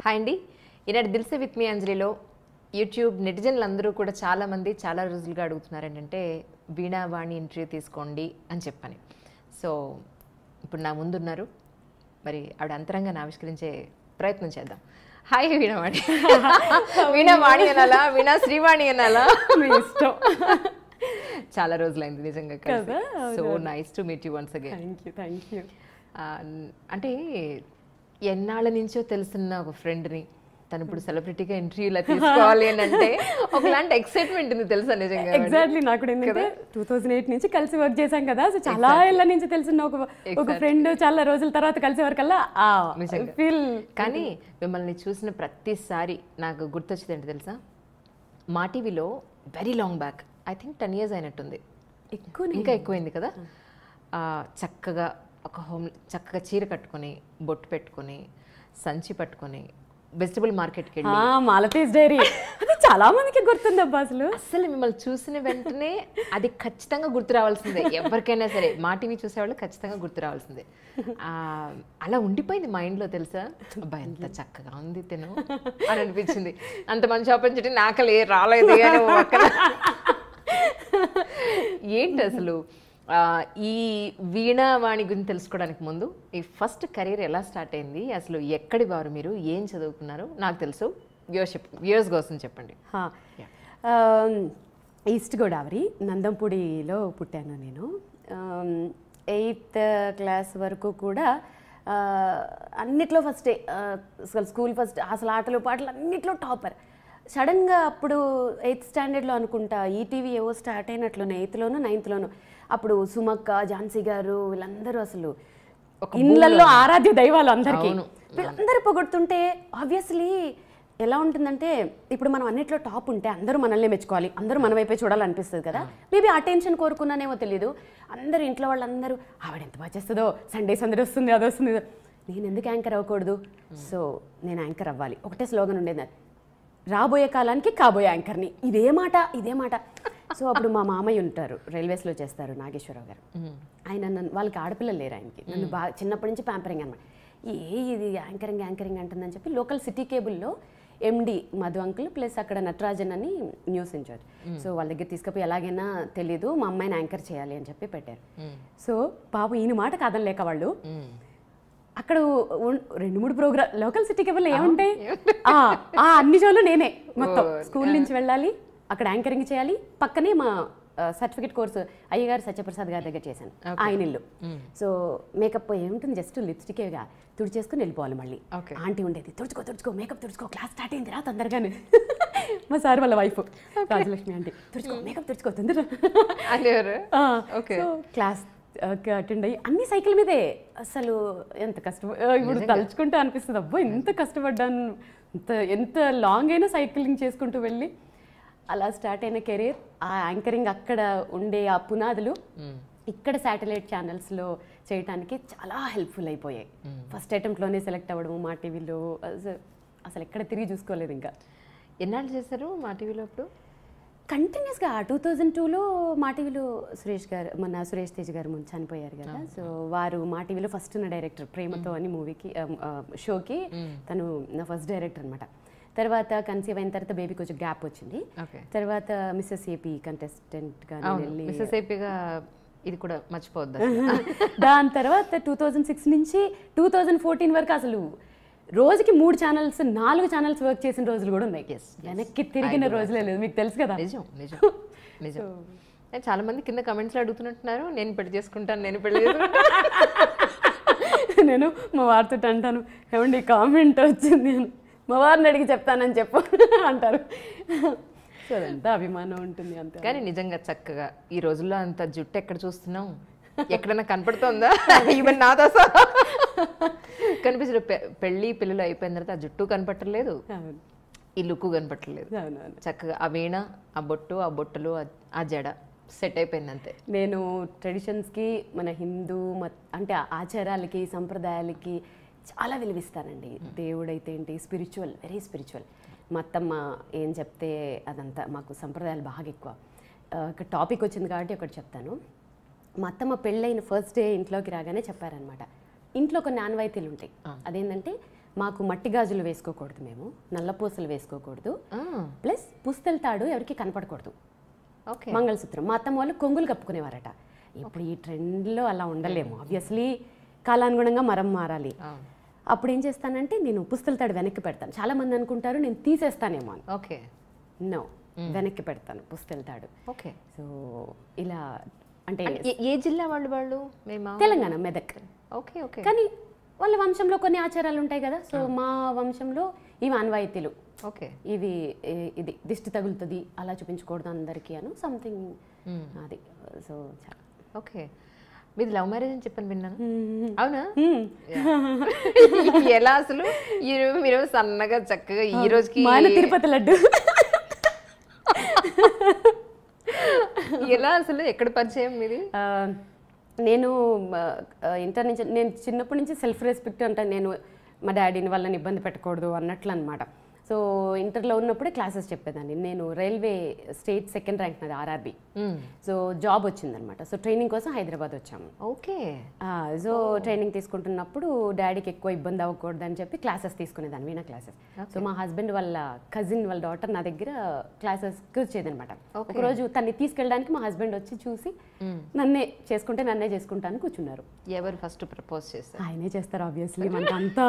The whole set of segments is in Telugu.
హాయ్ అండి. ఈనాడు దిల్సే విత్ మీ అంజలిలో యూట్యూబ్ నెటిజన్లు అందరూ కూడా చాలామంది చాలా రోజులుగా అడుగుతున్నారు ఏంటంటే వీణావాణి ఇంటర్వ్యూ తీసుకోండి అని చెప్పని. సో ఇప్పుడు నా ముందున్నారు, మరి ఆవిడ అంతరంగాన్ని ఆవిష్కరించే ప్రయత్నం చేద్దాం. హాయ్ వీణావాణి. వీణావాణి అనాలా, వీణా శ్రీవాణి అనాలా, మీ ఇష్టం. చాలా రోజులైంది నిజంగా కలిసి. So nice to meet you once again. Thank you. అంటే ఎన్నాళ్ళ నుంచో తెలిసిన ఒక ఫ్రెండ్ని తను ఇప్పుడు సెలబ్రిటీగా ఇంటర్వ్యూలా తీసుకోవాలి అని అంటే ఒకలాంటి ఎక్సైట్మెంట్ ఉంది తెలుసా నిజంగా. ఎగ్జాక్ట్లీ. నాకు కూడా ఏంటంటే 2008 నుంచి కలిసి వర్క్ చేశాం కదా, సో చాలా ఏళ్ళ నుంచి తెలిసిన ఒక ఫ్రెండ్ చాలా రోజుల తర్వాత కలిసే వరకల్లా ఫీల్. కానీ మిమ్మల్ని చూసిన ప్రతిసారి నాకు గుర్తొచ్చింది ఏంటి తెలుసా, మా టీవీలో very long back, I think 10 years అయినట్టుంది, ఇంకా ఎక్కువైంది కదా. చక్కగా ఒక చక్కగా చీర కట్టుకొని బొట్టు పెట్టుకొని సంచి పట్టుకొని వెజిటబుల్ మార్కెట్కి వెళ్ళి మాలతీస్ డైరీ, అది చాలా మందికి గుర్తుంది అబ్బా. అసలు మిమ్మల్ని చూసిన వెంటనే అది ఖచ్చితంగా గుర్తు రావాల్సిందే, ఎవరికైనా సరే మా టీవీ చూసేవాళ్ళు ఖచ్చితంగా గుర్తు రావాల్సిందే. అలా ఉండిపోయింది మైండ్లో తెలుసా. అబ్బా ఎంత చక్కగా ఉంది తిను అని అనిపించింది. అంత మంచి ఆపర్చునిటీ నాకు రాలేదు అని అక్కడ. ఏంటి అసలు ఈ వీణావాణి గురించి తెలుసుకోవడానికి ముందు ఈ ఫస్ట్ కెరీర్ ఎలా స్టార్ట్ అయింది, అసలు ఎక్కడి వారు మీరు, ఏం చదువుకున్నారు? నాకు తెలుసు, వ్యూయర్స్ కోసం చెప్పండి. ఈస్ట్ గోదావరి నందంపూడిలో పుట్టాను నేను. 8th class వరకు కూడా అన్నిట్లో ఫస్టే, అసలు స్కూల్ ఫస్ట్, అసలు ఆటలు పాటలు అన్నిట్లో టాపర్. సడన్గా అప్పుడు 8th standardలో అనుకుంటా ఈటీవీ ఏవో స్టార్ట్ అయినట్లునే, 8thలోనూ 9thలోనూ. అప్పుడు సుమక్క, ఝాన్సీ గారు వీళ్ళందరూ అసలు ఇళ్ళల్లో ఆరాధ్య దైవాలు అందరికీ. వీళ్ళందరూ పొగుడుతుంటే ఆబ్వియస్లీ ఎలా ఉంటుందంటే, ఇప్పుడు మనం అన్నిట్లో టాప్ ఉంటే అందరూ మనల్ని మెచ్చుకోవాలి, అందరూ మన వైపే చూడాలనిపిస్తుంది కదా. మేబీ ఆ టెన్షన్ కోరుకున్నానేమో తెలీదు. అందరూ ఇంట్లో వాళ్ళందరూ ఆవిడ ఎంత బాగా చేస్తుందో, సండేస్ అందరూ వస్తుంది, అది వస్తుంది, నేను ఎందుకు యాంకర్ అవ్వకూడదు, సో నేను యాంకర్ అవ్వాలి. ఒకటే స్లోగన్ ఉండేది, రాబోయే కాలానికి కాబోయే యాంకర్ని. ఇదే మాట. సో అప్పుడు మా మామయ్య ఉంటారు, రైల్వేస్లో చేస్తారు, నాగేశ్వరరావు గారు. ఆయన నన్ను, వాళ్ళకి ఆడపిల్లలు లేరు ఆయనకి, నన్ను బాగా చిన్నప్పటి నుంచి ప్యాంపరింగ్ అనమాట. ఇది యాంకరింగ్ అంటుందని చెప్పి లోకల్ సిటీ కేబుల్లో MD మధు అంకుల్ ప్లస్ అక్కడ నటరాజన్ అని న్యూస్ ఇన్ఛార్జ్, సో వాళ్ళ దగ్గర తీసుకుపోయి ఎలాగైనా తెలీదు మా అమ్మాయిని యాంకర్ చేయాలి అని చెప్పి పెట్టారు. సో పాప ఈయన మాట కాదని లేక వాళ్ళు అక్కడ 2-3 ప్రోగ్రామ్ లోకల్ సిటీ కేబుల్లో ఏముంటాయి, అన్ని షోలు నేనే మొత్తం. స్కూల్ నుంచి వెళ్ళాలి, అక్కడ యాంకరింగ్ చేయాలి, పక్కనే మా సర్టిఫికేట్ కోర్సు అయ్యగారు సత్యప్రసాద్ గారి దగ్గర చేశాను, ఆయన ఇల్లు. సో మేకప్ ఏముంటుంది, జస్ట్ లిప్స్టికేగా తుడిచేసుకుని వెళ్ళిపోవాలి. మళ్ళీ ఆంటీ ఉండేది, తుడుచుకో మేకప్ తుడుచుకో, క్లాస్ స్టార్ట్ అయింది రా తొందరగానే. మా సార్ వాళ్ళ వైఫ్ రాజలక్ష్మి ఆంటీ, తుడుచుకో మేకప్ తుడుచుకో తొందర. క్లాస్ అటెండ్ అయ్యి అన్ని సైకిల్ మీదే. అసలు ఎంత ఇప్పుడు తలుచుకుంటూ అనిపిస్తుంది, అబ్బో ఎంత కష్టపడ్డాను, ఎంత లాంగ్ అయినా సైక్లింగ్ చేసుకుంటూ వెళ్ళి అలా స్టార్ట్ అయిన కెరీర్. ఆ యాంకరింగ్ అక్కడ ఉండే ఆ పునాదులు ఇక్కడ శాటిలైట్ ఛానల్స్లో చేయడానికి చాలా హెల్ప్ఫుల్ అయిపోయాయి. ఫస్ట్ అటెంప్ట్లోనే సెలెక్ట్ అవ్వడము మా టీవీలో, అసలు ఎక్కడ తిరిగి చూసుకోలేదు. ఇంకా ఎన్నాళ్ళు చేశారు మా టీవీలో? అప్పుడు కంటిన్యూస్గా 2002లో మా టీవీలో సురేష్ తేజ్ గారు ముందు చనిపోయారు కదా, సో వారు మా టీవీలో ఫస్ట్ ఉన్న డైరెక్టర్, ప్రేమతో అని మూవీకి షోకి తను నా ఫస్ట్ డైరెక్టర్ అనమాట. తర్వాత కన్సీవ్ అయిన తర్వాత బేబీ కొంచెం గ్యాప్ వచ్చింది. తర్వాత మిస్సెస్ ఏపీ కంటెస్టెంట్గా ఇది కూడా మర్చిపోవద్దు. దాని తర్వాత 2006 నుంచి 2014 వరకు అసలు రోజుకి 3 ఛానల్స్ 4 ఛానల్స్ వర్క్ చేసిన రోజులు కూడా ఉన్నాయి. వెనక్కి తిరిగిన రోజులే లేదు, మీకు తెలుసు కదా. నిజం. చాలా మంది కింద కమెంట్స్లో అడుగుతున్నట్టున్నారు, నేను పెళ్లి చేసుకుంటాను. నేను మా వారితో అంటాను, ఏమండి కామెంట్ వచ్చింది, మా వారిని అడిగి చెప్తానని చెప్పు అంటారు. సో అదంతా అభిమానం ఉంటుంది అంతే. కానీ నిజంగా చక్కగా ఈ రోజుల్లో అంత జుట్టు ఎక్కడ చూస్తున్నాం, ఎక్కడన్నా కనపడుతుందా? ఈవెన్ నాతో కనిపించదు. పెళ్ళి పిల్లలు అయిపోయిన తర్వాత ఆ జుట్టు కనపట్టలేదు, ఈ లుక్ కనపట్టలేదు. చక్కగా ఆ వీణ, ఆ బొట్టు, ఆ బొట్టలు, ఆ జడ సెట్ అయిపోయింది అంతే. నేను ట్రెడిషన్స్కి, మన హిందూ అంటే ఆచారాలకి సంప్రదాయాలకి చాలా విలువిస్తానండి. దేవుడైతే ఏంటి, స్పిరిచువల్, వెరీ స్పిరిచువల్. మా అత్తమ్మ ఏం చెప్తే అదంతా, మాకు సంప్రదాయాలు బాగా ఎక్కువ. ఒక టాపిక్ వచ్చింది కాబట్టి ఒకటి చెప్తాను. మా అత్తమ్మ పెళ్ళైన ఫస్ట్ డే ఇంట్లోకి రాగానే చెప్పారనమాట, ఇంట్లో కొన్ని ఆనవాయితీలు ఉంటాయి. అదేంటంటే మాకు మట్టి గాజులు వేసుకోకూడదు, మేము నల్లపూసలు వేసుకోకూడదు, ప్లస్ పుస్తల తాడు ఎవరికి కనపడకూడదు, మంగళసూత్రం. మా అత్తమ్మ వాళ్ళు కొంగులు కప్పుకునేవారట. ఇప్పుడు ఈ ట్రెండ్లో అలా ఉండలేము, ఆబ్వియస్లీ కాలానుగుణంగా మరం మారాలి. అప్పుడు ఏం చేస్తానంటే నేను పుస్తల తాడు వెనక్కి పెడతాను. చాలా మంది అనుకుంటారు నేను తీసేస్తానేమో అని. ఓకే, నో, వెనక్కి పెడతాను పుస్తల తాడు. ఓకే. సో ఇలా అంటే ఏ జిల్లా వాళ్ళు? తెలంగాణ, మెదక్. Okay, okay. కానీ వాళ్ళ వంశంలో కొన్ని ఆచారాలు ఉంటాయి కదా. సో మా వంశంలో ఇవి ఆన్వాయితీలు. ఓకే. ఇది దిష్టి తగులుతుంది అలా చూపించకూడదు అందరికీ అను సంథింగ్ అది. So okay. మీది లవ్ మ్యారేజ్ అని చెప్పని విన్నాను, అవునా? ఎలా అసలు మీరు సన్నగా చక్కగా ఈ రోజుకి తిరుపతి లడ్డు ఎలా అసలు ఎక్కడ పరిచయం మీది? నేను ఇంటర్ నుంచి, నేను చిన్నప్పటి నుంచి సెల్ఫ్ రెస్పెక్ట్ అంటే నేను మా డాడీని వాళ్ళని ఇబ్బంది పెట్టకూడదు అన్నట్లు అనమాట. సో ఇంటర్లో ఉన్నప్పుడే క్లాసెస్ చెప్పేదాన్ని. నేను రైల్వే స్టేట్ సెకండ్ ర్యాంక్ నాది, ఆర్ఆర్బి. సో జాబ్ వచ్చిందనమాట. సో ట్రైనింగ్ కోసం హైదరాబాద్ వచ్చాము. ఓకే. సో ట్రైనింగ్ తీసుకుంటున్నప్పుడు డాడీకి ఎక్కువ ఇబ్బంది అవ్వకూడదు అని చెప్పి క్లాసెస్ తీసుకునేదాన్ని, వీణా క్లాసెస్. సో మా హస్బెండ్ వాళ్ళ కజిన్ వాళ్ళ డాటర్ నా దగ్గర క్లాసెస్కి వచ్చేదనమాట. ఒకరోజు తన్ని తీసుకెళ్ళడానికి మా హస్బెండ్ వచ్చి చూసి నన్నే చేసుకుంటాను కూర్చున్నారు. ఎవరు ఫస్ట్ ప్రపోజ్ చేస్తారు? ఆయనే చేస్తారు ఆబ్వియస్లీ. మనకి అంతా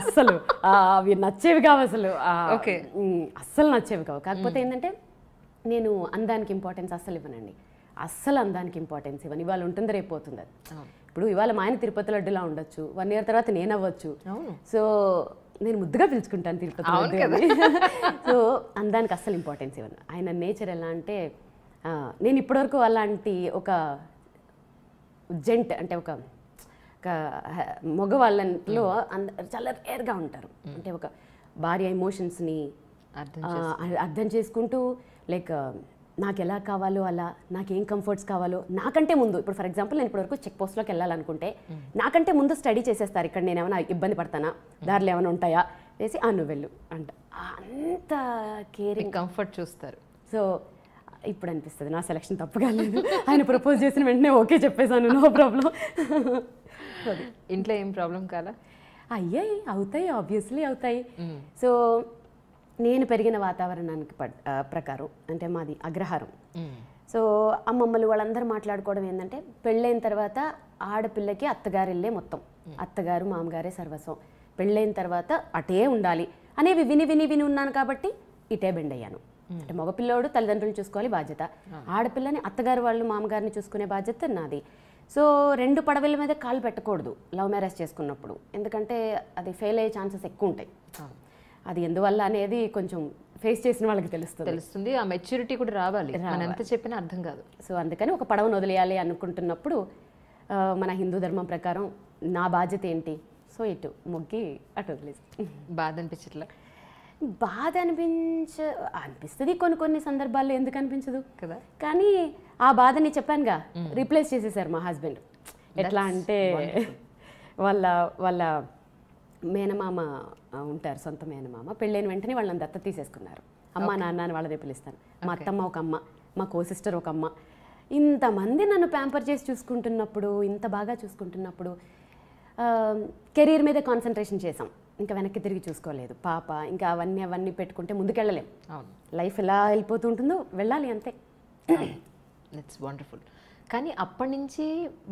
అస్సలు అవి నచ్చేవి కావు అసలు, అస్సలు నచ్చేవి కావు. కాకపోతే ఏంటంటే నేను అందానికి ఇంపార్టెన్స్ అస్సలు ఇవ్వనండి, అస్సలు అందానికి ఇంపార్టెన్స్ ఇవ్వను. ఇవాళ ఉంటుంది రేపు పోతుంది అది. ఇప్పుడు ఇవాళ మా ఆయన తిరుపతి లడ్డులా ఉండొచ్చు, 1 year తర్వాత నేను అవ్వచ్చు. సో నేను ముద్దుగా పిలుచుకుంటాను తిరుపతి లడ్డు. సో అందానికి అస్సలు ఇంపార్టెన్స్ ఇవ్వను. ఆయన నేచర్ ఎలా అంటే, నేను ఇప్పటివరకు అలాంటి ఒక జెంట్ అంటే ఒక మగవాళ్ళలో చాలా రేర్గా ఉంటారు. అంటే ఒక భార్య ఎమోషన్స్ని అర్థం చేసుకుంటూ, లైక్ నాకు ఎలా కావాలో అలా, నాకేం కంఫర్ట్స్ కావాలో నాకంటే ముందు. ఇప్పుడు ఫర్ ఎగ్జాంపుల్ నేను ఇప్పటివరకు చెక్ పోస్ట్లోకి వెళ్ళాలనుకుంటే నాకంటే ముందు స్టడీ చేసేస్తారు, ఇక్కడ నేను ఏమైనా ఇబ్బంది పడతానా, దారిలో ఏమైనా ఉంటాయా వేసి నువ్వు వెళ్ళు అంట. అంత కేరింగ్, కంఫర్ట్ చూస్తారు. సో ఇప్పుడు అనిపిస్తుంది నా సెలక్షన్ తప్పు కాలేదు. ఆయన ప్రపోజ్ చేసిన వెంటనే ఓకే చెప్పేశాను, నో ప్రాబ్లం. ఇంట్లో ఏం ప్రాబ్లం కాదా? అయ్యాయి, అవుతాయి, ఆబ్వియస్లీ అవుతాయి. సో నేను పెరిగిన వాతావరణానికి ప్రకారం అంటే మాది అగ్రహారం. సో అమ్మమ్మలు వాళ్ళందరూ మాట్లాడుకోవడం ఏంటంటే, పెళ్ళైన తర్వాత ఆడపిల్లకి అత్తగారు ఇల్లే మొత్తం, అత్తగారు మామగారే సర్వస్వం, పెళ్ళైన తర్వాత అటే ఉండాలి అనేవి విని విని విని ఉన్నాను. కాబట్టి ఇటే బెండ్ అయ్యాను. అంటే మగపిల్లోడు తల్లిదండ్రులను చూసుకోవాలి బాధ్యత, ఆడపిల్లని అత్తగారు వాళ్ళు మామగారిని చూసుకునే బాధ్యత నాది. సో 2 పడవల మీద కాలు పెట్టకూడదు లవ్ మ్యారేజ్ చేసుకున్నప్పుడు, ఎందుకంటే అది ఫెయిల్ అయ్యే ఛాన్సెస్ ఎక్కువ ఉంటాయి. అది ఎందువల్ల అనేది కొంచెం ఫేస్ చేసిన వాళ్ళకి తెలుస్తుంది. ఆ మెచ్యూరిటీ కూడా రావాలి, ఎంత చెప్పినా అర్థం కాదు. సో అందుకని ఒక పడవను వదిలేయాలి అనుకుంటున్నప్పుడు మన హిందూ ధర్మం ప్రకారం నా బాధ్యత ఏంటి, సో ఇటు మొగ్గి అటు వదిలేసి. బాధ అనిపించట్లా? బాధ అనిపిస్తుంది కొన్ని సందర్భాల్లో, ఎందుకు అనిపించదు కదా. కానీ ఆ బాధని చెప్పానుగా రీప్లేస్ చేసేసారు మా హస్బెండ్. ఎట్లా అంటే వాళ్ళ మేనమామ ఉంటారు, సొంత మేనమామ, పెళ్ళైన వెంటనే వాళ్ళని దత్త తీసేసుకున్నారు. అమ్మ నాన్న అని వాళ్ళదే పిలుస్తాను. మా అత్తమ్మ ఒక అమ్మ, మా కో సిస్టర్ ఒక అమ్మ. ఇంతమంది నన్ను ప్యాంపర్ చేసి చూసుకుంటున్నప్పుడు, ఇంత బాగా చూసుకుంటున్నప్పుడు కెరీర్ మీద కాన్సన్ట్రేషన్ చేసాం, ఇంకా వెనక్కి తిరిగి చూసుకోలేదు. పాప ఇంకా అవన్నీ పెట్టుకుంటే ముందుకెళ్ళలేం. లైఫ్ ఎలా వెళ్ళిపోతూ ఉంటుందో వెళ్ళాలి అంతే. It's wonderful. కానీ అప్పటి నుంచి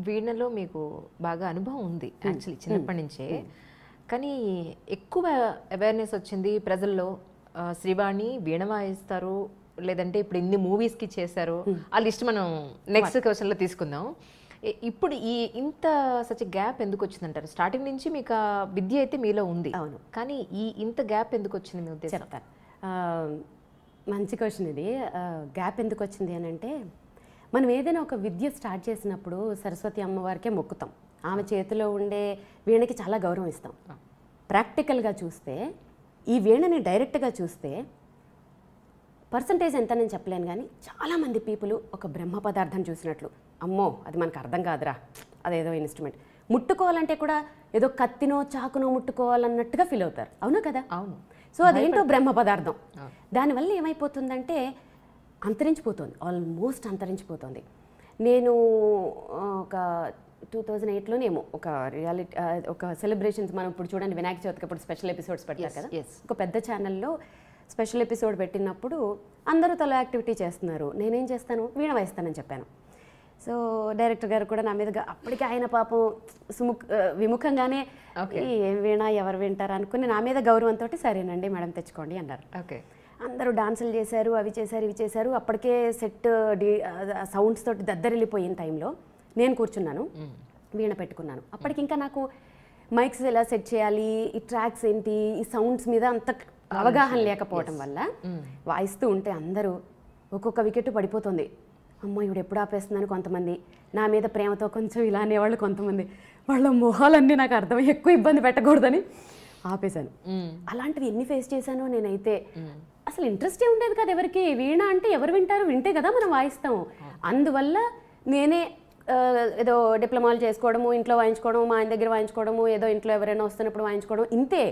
వీణలో మీకు బాగా అనుభవం ఉంది యాక్చువల్లీ, చిన్నప్పటి నుంచే. కానీ ఎక్కువ అవేర్నెస్ వచ్చింది ప్రజల్లో, శ్రీవాణి వీణ వాయిస్తారు, లేదంటే ఇప్పుడు ఇన్ని మూవీస్కి చేశారు, ఆ లిస్ట్ మనం నెక్స్ట్ క్వశ్చన్లో తీసుకుందాం. ఇప్పుడు ఇంత సచ్ గ్యాప్ ఎందుకు వచ్చిందంటారు? స్టార్టింగ్ నుంచి మీకు ఆ విద్య అయితే మీలో ఉంది, అవును, కానీ ఇంత గ్యాప్ ఎందుకు వచ్చింది మీ ఉద్దేశం? చెప్తాను. మంచి క్వశ్చన్ ఇది. గ్యాప్ ఎందుకు వచ్చింది అని అంటే, మనం ఏదైనా ఒక విద్య స్టార్ట్ చేసినప్పుడు సరస్వతి అమ్మవారికే మొక్కుతాం, ఆమె చేతిలో ఉండే వీణకి చాలా గౌరవం ఇస్తాం. ప్రాక్టికల్గా చూస్తే ఈ వీణని డైరెక్ట్గా చూస్తే పర్సంటేజ్ ఎంత నేను చెప్పలేను, కానీ చాలామంది పీపుల్ ఒక బ్రహ్మ పదార్థం చూసినట్లు, అమ్మో అది మనకు అర్థం కాదురా, అదేదో ఇన్స్ట్రుమెంట్, ముట్టుకోవాలంటే కూడా ఏదో కత్తినో చాకునో ముట్టుకోవాలన్నట్టుగా ఫీల్ అవుతారు. అవునా కదా? అవును. సో అదేంటో బ్రహ్మ పదార్థం. దానివల్ల ఏమైపోతుందంటే ఆల్మోస్ట్ అంతరించిపోతుంది. నేను ఒక 2008లోనేమో ఒక రియాలిటీ ఒక సెలబ్రేషన్స్ మనం ఇప్పుడు చూడండి వినాయక చవితికి అప్పుడు స్పెషల్ ఎపిసోడ్స్ పెట్టారు కదా, ఒక పెద్ద ఛానల్లో స్పెషల్ ఎపిసోడ్ పెట్టినప్పుడు అందరూ తల యాక్టివిటీ చేస్తున్నారు, నేనేం చేస్తాను వీణ వాయిస్తానని చెప్పాను. సో డైరెక్టర్ గారు కూడా నా మీదగా అప్పటికి ఆయన పాపం విముఖంగానే ఏం వీణ ఎవరు వింటారు అనుకుని నా మీద గౌరవంతో సరేనండి మేడం తెచ్చుకోండి అన్నారు. ఓకే, అందరూ డాన్సులు చేశారు, అవి చేశారు ఇవి చేశారు. అప్పటికే సెట్ సౌండ్స్ తోటి దద్దరిల్లిపోయిన టైంలో నేను కూర్చున్నాను, వీణ పెట్టుకున్నాను. అప్పటికి ఇంకా నాకు మైక్స్ ఎలా సెట్ చేయాలి, ఈ ట్రాక్స్ ఏంటి, ఈ సౌండ్స్ మీద అంత అవగాహన లేకపోవటం వల్ల వాయిస్తూ ఉంటే అందరూ ఒక్కొక్క వికెట్ పడిపోతుంది. అమ్మో ఇవిడు ఎప్పుడు ఆపేస్తుందని కొంతమంది, నా మీద ప్రేమతో కొంచెం ఇలా అనేవాళ్ళు కొంతమంది, వాళ్ళ మొహాలన్నీ నాకు అర్థమై ఎక్కువ ఇబ్బంది పెట్టకూడదని ఆపేశాను. అలాంటివి ఎన్ని ఫేస్ చేశానో నేనైతే. అసలు ఇంట్రెస్టే ఉండేది కదా ఎవరికి, వీణ అంటే ఎవరు వింటారు, వింటే కదా మనం వాయిస్తాము. అందువల్ల నేనే ఏదో డిప్లొమాలు చేసుకోవడము, ఇంట్లో వాయించుకోవడము, మా ఆయన దగ్గర వాయించుకోవడము, ఏదో ఇంట్లో ఎవరైనా వస్తున్నప్పుడు వాయించుకోవడం, ఇంతే.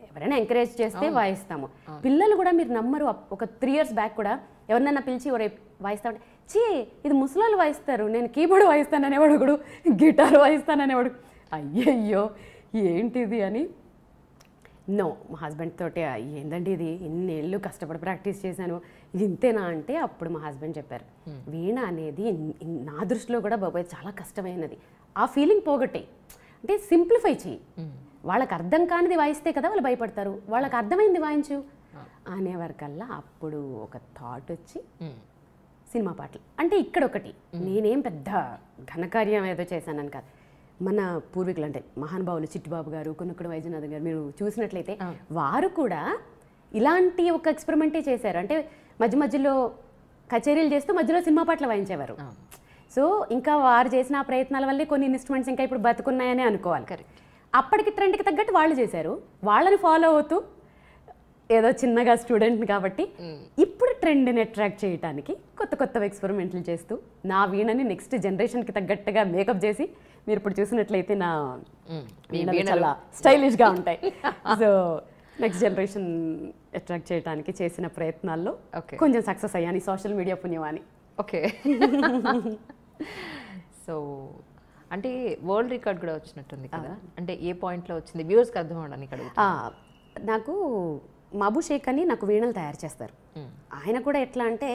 ఎవరైనా ఎంకరేజ్ చేస్తే వాయిస్తాము. పిల్లలు కూడా మీరు నమ్మరు, ఒక 3 years బ్యాక్ కూడా ఎవరినన్నా పిలిచి వాయిస్తా ఉంటే చీ ఇది ముసలాళ్ళు వాయిస్తారు, నేను కీబోర్డ్ వాయిస్తాననేవాడు, ఒకడు గిటార్ వాయిస్తాననేవాడు. అయ్యయ్యో ఏంటిది అని. నో, మా హస్బెండ్ తోటి ఏందండి ఇది, ఇన్నేళ్ళు కష్టపడి ప్రాక్టీస్ చేశాను, ఇది ఇంతేనా అంటే అప్పుడు మా హస్బెండ్ చెప్పారు, వీణ అనేది నా దృష్టిలో కూడా బాబాయ్ చాలా కష్టమైనది, ఆ ఫీలింగ్ పోగొట్టే, అంటే సింప్లిఫై చెయ్యి. వాళ్ళకి అర్థం కానిది వాయిస్తే కదా వాళ్ళు భయపడతారు, వాళ్ళకి అర్థమైంది వాయించు అనేవారికల్లా అప్పుడు ఒక థాట్ వచ్చి సినిమా పాటలు. అంటే ఇక్కడ ఒకటి, నేనేం పెద్ద ఘనకార్యం ఏదో చేశానని కాదు, మన పూర్వీకులు అంటే మహానుభావులు చిట్టిబాబు గారు, కొనుక్కుడు వైద్యనాథన్ గారు మీరు చూసినట్లయితే వారు కూడా ఇలాంటి ఒక ఎక్స్పెరిమెంటే చేశారు. అంటే మధ్య మధ్యలో కచేరీలు చేస్తూ మధ్యలో సినిమా పాటలు వాయించేవారు. సో ఇంకా వారు చేసిన ఆ ప్రయత్నాల వల్లే కొన్ని ఇన్స్ట్రుమెంట్స్ ఇంకా ఇప్పుడు బతుకున్నాయని అనుకోవాలి. అప్పటికి ట్రెండ్కి తగ్గట్టు వాళ్ళు చేశారు, వాళ్ళని ఫాలో అవుతూ ఏదో చిన్నగా స్టూడెంట్ కాబట్టి ఇప్పుడు ట్రెండ్ని అట్రాక్ట్ చేయడానికి కొత్త కొత్త ఎక్స్పెరిమెంట్లు చేస్తూ నా వీణని నెక్స్ట్ జనరేషన్కి తగ్గట్టుగా మేకప్ చేసి మీరు ఇప్పుడు చూసినట్లయితే నా వీణలు చాలా స్టైలిష్గా ఉంటాయి. సో నెక్స్ట్ జనరేషన్ అట్రాక్ట్ చేయడానికి చేసిన ప్రయత్నాల్లో కొంచెం సక్సెస్ అయ్యాను, సోషల్ మీడియా పుణ్యమాని. ఓకే, సో అంటే వరల్డ్ రికార్డ్ కూడా వచ్చినట్టుంది కదా, అంటే ఏ పాయింట్లో వచ్చింది వ్యూవర్స్కి అర్థం అవడానికి అడుగుతా. నాకు మాబు షేక్ అని నాకు వీణలు తయారు చేస్తారు. ఆయన కూడా ఎట్లా అంటే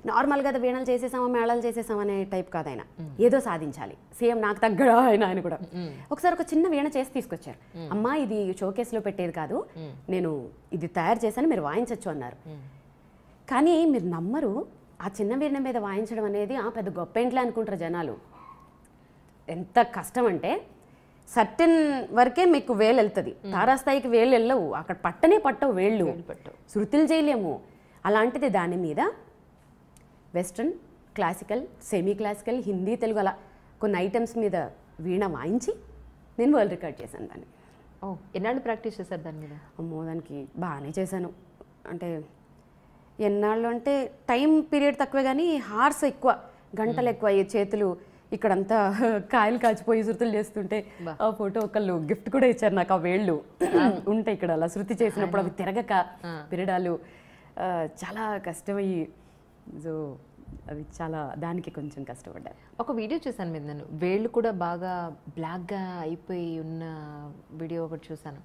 నార్మల్గా వీణలు చేసేసామా మేళాలు చేసేసామా అనే టైప్ కాదు, ఆయన ఏదో సాధించాలి, సేమ్ నాకు తగ్గడా ఆయన కూడా. ఒకసారి ఒక చిన్న వీణ చేసి తీసుకొచ్చారు, అమ్మా ఇది షోకేస్లో పెట్టేది కాదు, నేను ఇది తయారు చేశాను మీరు వాయించవచ్చు అన్నారు. కానీ మీరు నమ్మరు, ఆ చిన్న వీణ మీద వాయించడం అనేది పెద్ద గొప్ప ఇంట్లో అనుకుంటారు జనాలు. ఎంత కష్టం అంటే సర్టెన్ వరకే మీకు వేలు వెళ్తుంది, తారాస్థాయికి వేలు వెళ్ళవు, అక్కడ పట్టవు వేళ్ళు, శృతులు చేయలేము. అలాంటిది దాని మీద western, classical, semi classical, Hindi, Telugu అలా కొన్ని ఐటమ్స్ మీద వీణ వాయించి నేను వరల్డ్ రికార్డ్ చేశాను దాన్ని. ఎన్నాళ్ళు ప్రాక్టీస్ చేశారు దాని మీద? అమ్మో దానికి బాగానే చేశాను. అంటే ఎన్నాళ్ళు అంటే టైం పీరియడ్ తక్కువే కానీ హార్స్ ఎక్కువ, గంటలు ఎక్కువ. ఈ చేతులు ఇక్కడంతా కాయలు కాచిపోయి శృతులు చేస్తుంటే ఆ ఫోటో ఒకళ్ళు గిఫ్ట్ కూడా ఇచ్చారు నాకు, ఆ వేళ్ళు ఉంటాయి ఇక్కడ అలా శృతి చేసినప్పుడు అవి తిరగక పిరడాలు చాలా కష్టమయ్యి. సో అవి చాలా దానికి కొంచెం కష్టపడ్డారు. ఒక వీడియో చూసాను మీద, నేను వేళ్ళు కూడా బాగా బ్లాక్గా అయిపోయి ఉన్న వీడియో ఒకటి చూసాను,